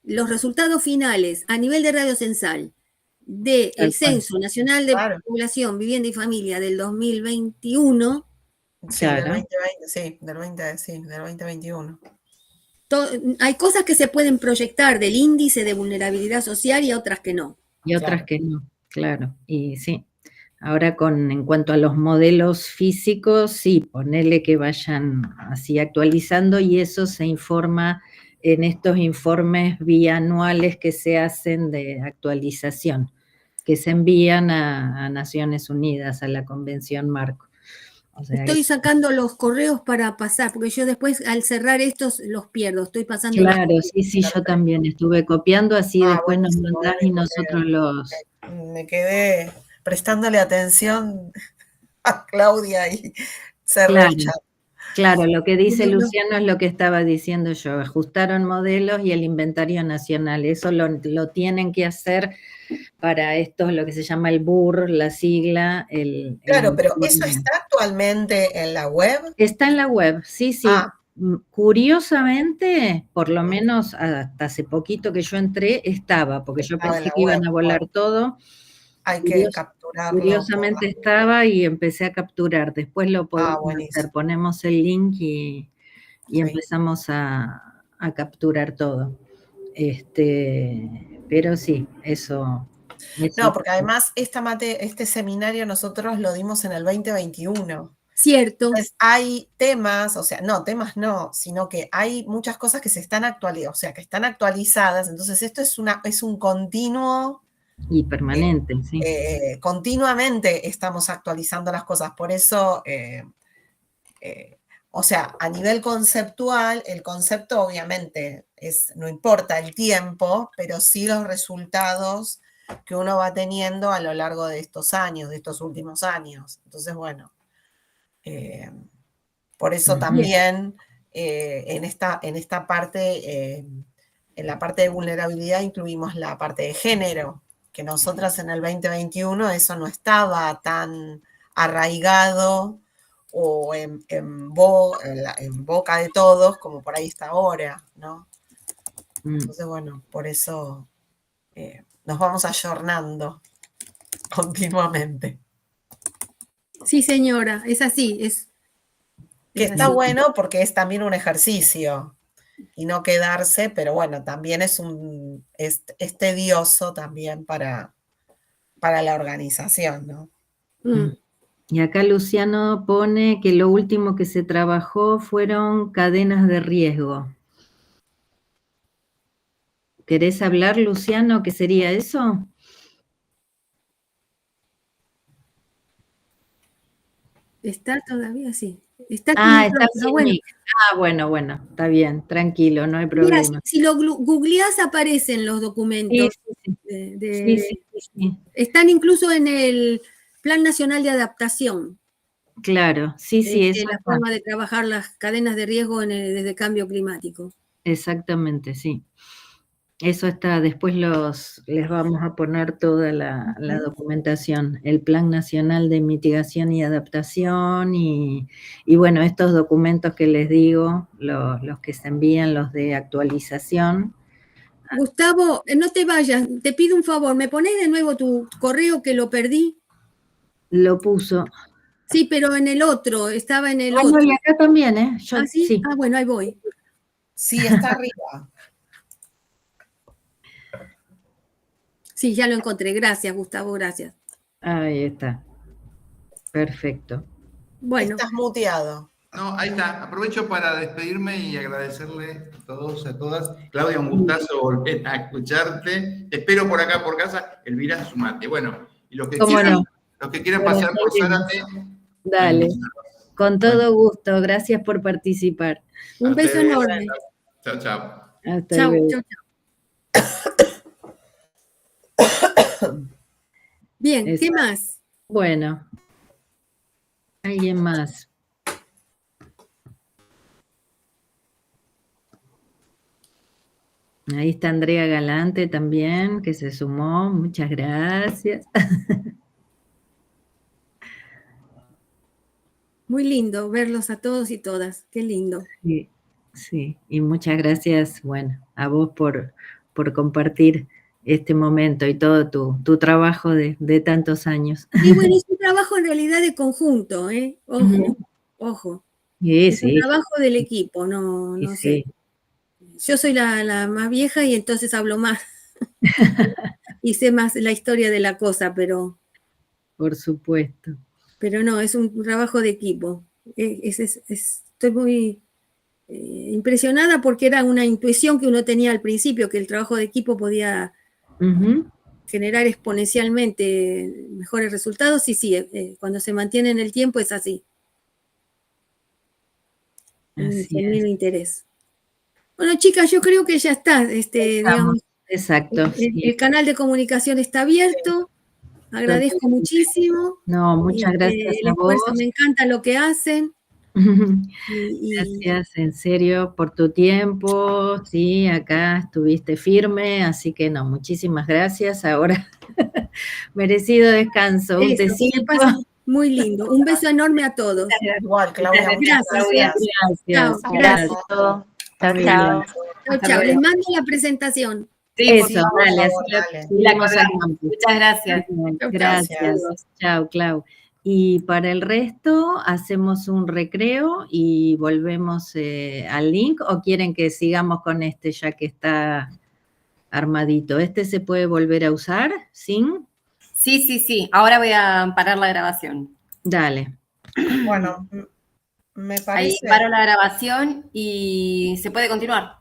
los resultados finales a nivel de radiocensal del Censo Nacional de Población, Vivienda y Familia del 2021. Sí, del 2020, sí, del 2021. Hay cosas que se pueden proyectar del índice de vulnerabilidad social y otras que no. Y otras que no, claro, y sí. Ahora en cuanto a los modelos físicos, sí, ponele que vayan así actualizando y eso se informa en estos informes bianuales que se hacen de actualización, que se envían a Naciones Unidas, a la Convención Marco. O sea, estoy sacando los correos para pasar, porque yo después al cerrar estos los pierdo, estoy pasando. Claro, sí, yo también estuve copiando, así después nos mandás y nosotros Me quedé prestándole atención a Claudia y cerré el chat. Claro, lo que dice Luciano es lo que estaba diciendo yo, ajustaron modelos y el inventario nacional, eso lo tienen que hacer para esto, lo que se llama el BUR, la sigla. Claro, pero ¿eso está actualmente en la web? Está en la web, sí. Curiosamente, por lo menos hasta hace poquito que yo entré, estaba, porque yo pensé que iban a volar todo. Hay que capturarlo. Curiosamente estaba y empecé a capturar. Después lo podemos hacer, ponemos el link y empezamos a capturar todo. Pero sí, eso. No, porque además este seminario nosotros lo dimos en el 2021. Cierto. Entonces hay temas, o sea, temas no, sino que hay muchas cosas que se están actualizadas, o sea, que están actualizadas. Entonces esto es un continuo. Y permanente, sí. Continuamente estamos actualizando las cosas, por eso, o sea, a nivel conceptual, el concepto obviamente no importa el tiempo, pero sí los resultados que uno va teniendo a lo largo de estos años, de estos últimos años. Entonces, bueno, por eso también en esta parte, en la parte de vulnerabilidad incluimos la parte de género, que nosotras en el 2021 eso no estaba tan arraigado o en boca de todos como por ahí está ahora, ¿no? Entonces, bueno, por eso nos vamos ayornando continuamente. Sí, señora, es así. Que está bueno porque es también un ejercicio y no quedarse, pero bueno, también es tedioso también para la organización, ¿no? Y acá Luciano pone que lo último que se trabajó fueron cadenas de riesgo. ¿Querés hablar, Luciano? ¿Qué sería eso? Está todavía, sí. Está bueno. Bueno, está bien, tranquilo, no hay problema. Mira, si lo googleás aparecen los documentos. Sí. Están incluso en el Plan Nacional de Adaptación. Claro, sí. Es la forma de trabajar las cadenas de riesgo desde el cambio climático. Exactamente, sí. Eso está, después les vamos a poner toda la documentación, el Plan Nacional de Mitigación y Adaptación y bueno, estos documentos que les digo, los que se envían, los de actualización. Gustavo, no te vayas, te pido un favor, ¿me pones de nuevo tu correo que lo perdí? Lo puso. Sí, pero en el otro, estaba en el otro. No, y acá también, ¿eh? ¿Sí? Bueno, ahí voy. Sí, está arriba. Sí, ya lo encontré. Gracias, Gustavo, gracias. Ahí está. Perfecto. Bueno. Estás muteado. No, ahí está. Aprovecho para despedirme y agradecerle todos, a todas. Claudia, un gustazo volver a escucharte. Te espero por acá, por casa. Elvira, sumate. Bueno, y los que quieran pasear por Zárate. Dale, con todo gusto. Gracias por participar. Un beso enorme. Chao, chao. Hasta Chao, luego. chao, chao. Bien, ¿qué más? Bueno, ¿alguien más? Ahí está Andrea Galante también, que se sumó. Muchas gracias. Muy lindo verlos a todos y todas. Qué lindo. Sí, sí. Y muchas gracias, bueno, a vos por compartir este momento y todo tu trabajo de tantos años. Y bueno, es un trabajo en realidad de conjunto, ¿eh? Ojo, ojo. Sí, es sí. un trabajo del equipo, no Sí, sé. sí. Yo soy la más vieja y entonces hablo más. Y sé más la historia de la cosa, pero Por supuesto. no, es un trabajo de equipo. Estoy muy impresionada porque era una intuición que uno tenía al principio, que el trabajo de equipo podía generar exponencialmente mejores resultados, y sí, cuando se mantiene en el tiempo es así. Un genuino interés. Bueno, chicas, yo creo que ya está, digamos. Exacto. El canal de comunicación está abierto. Agradezco muchísimo. No, muchas gracias el a esfuerzo, vos. me encanta lo que hacen. Gracias, en serio, por tu tiempo. Sí, acá estuviste firme, así que no, muchísimas gracias. Ahora, merecido descanso, un tecito. Muy lindo. Un beso enorme a todos. Igual, Claudia. Gracias. Gracias. Gracias. Chao, chao. Chao. Les mando la presentación. Sí, eso, por dale, favor, así la vamos al campo. Muchas gracias. Gracias. Chao, Clau. Y para el resto, hacemos un recreo y volvemos al link, ¿o quieren que sigamos con este ya que está armadito? ¿Este se puede volver a usar? ¿Sin? Sí. Ahora voy a parar la grabación. Dale. Bueno, me parece... Ahí paro la grabación y se puede continuar.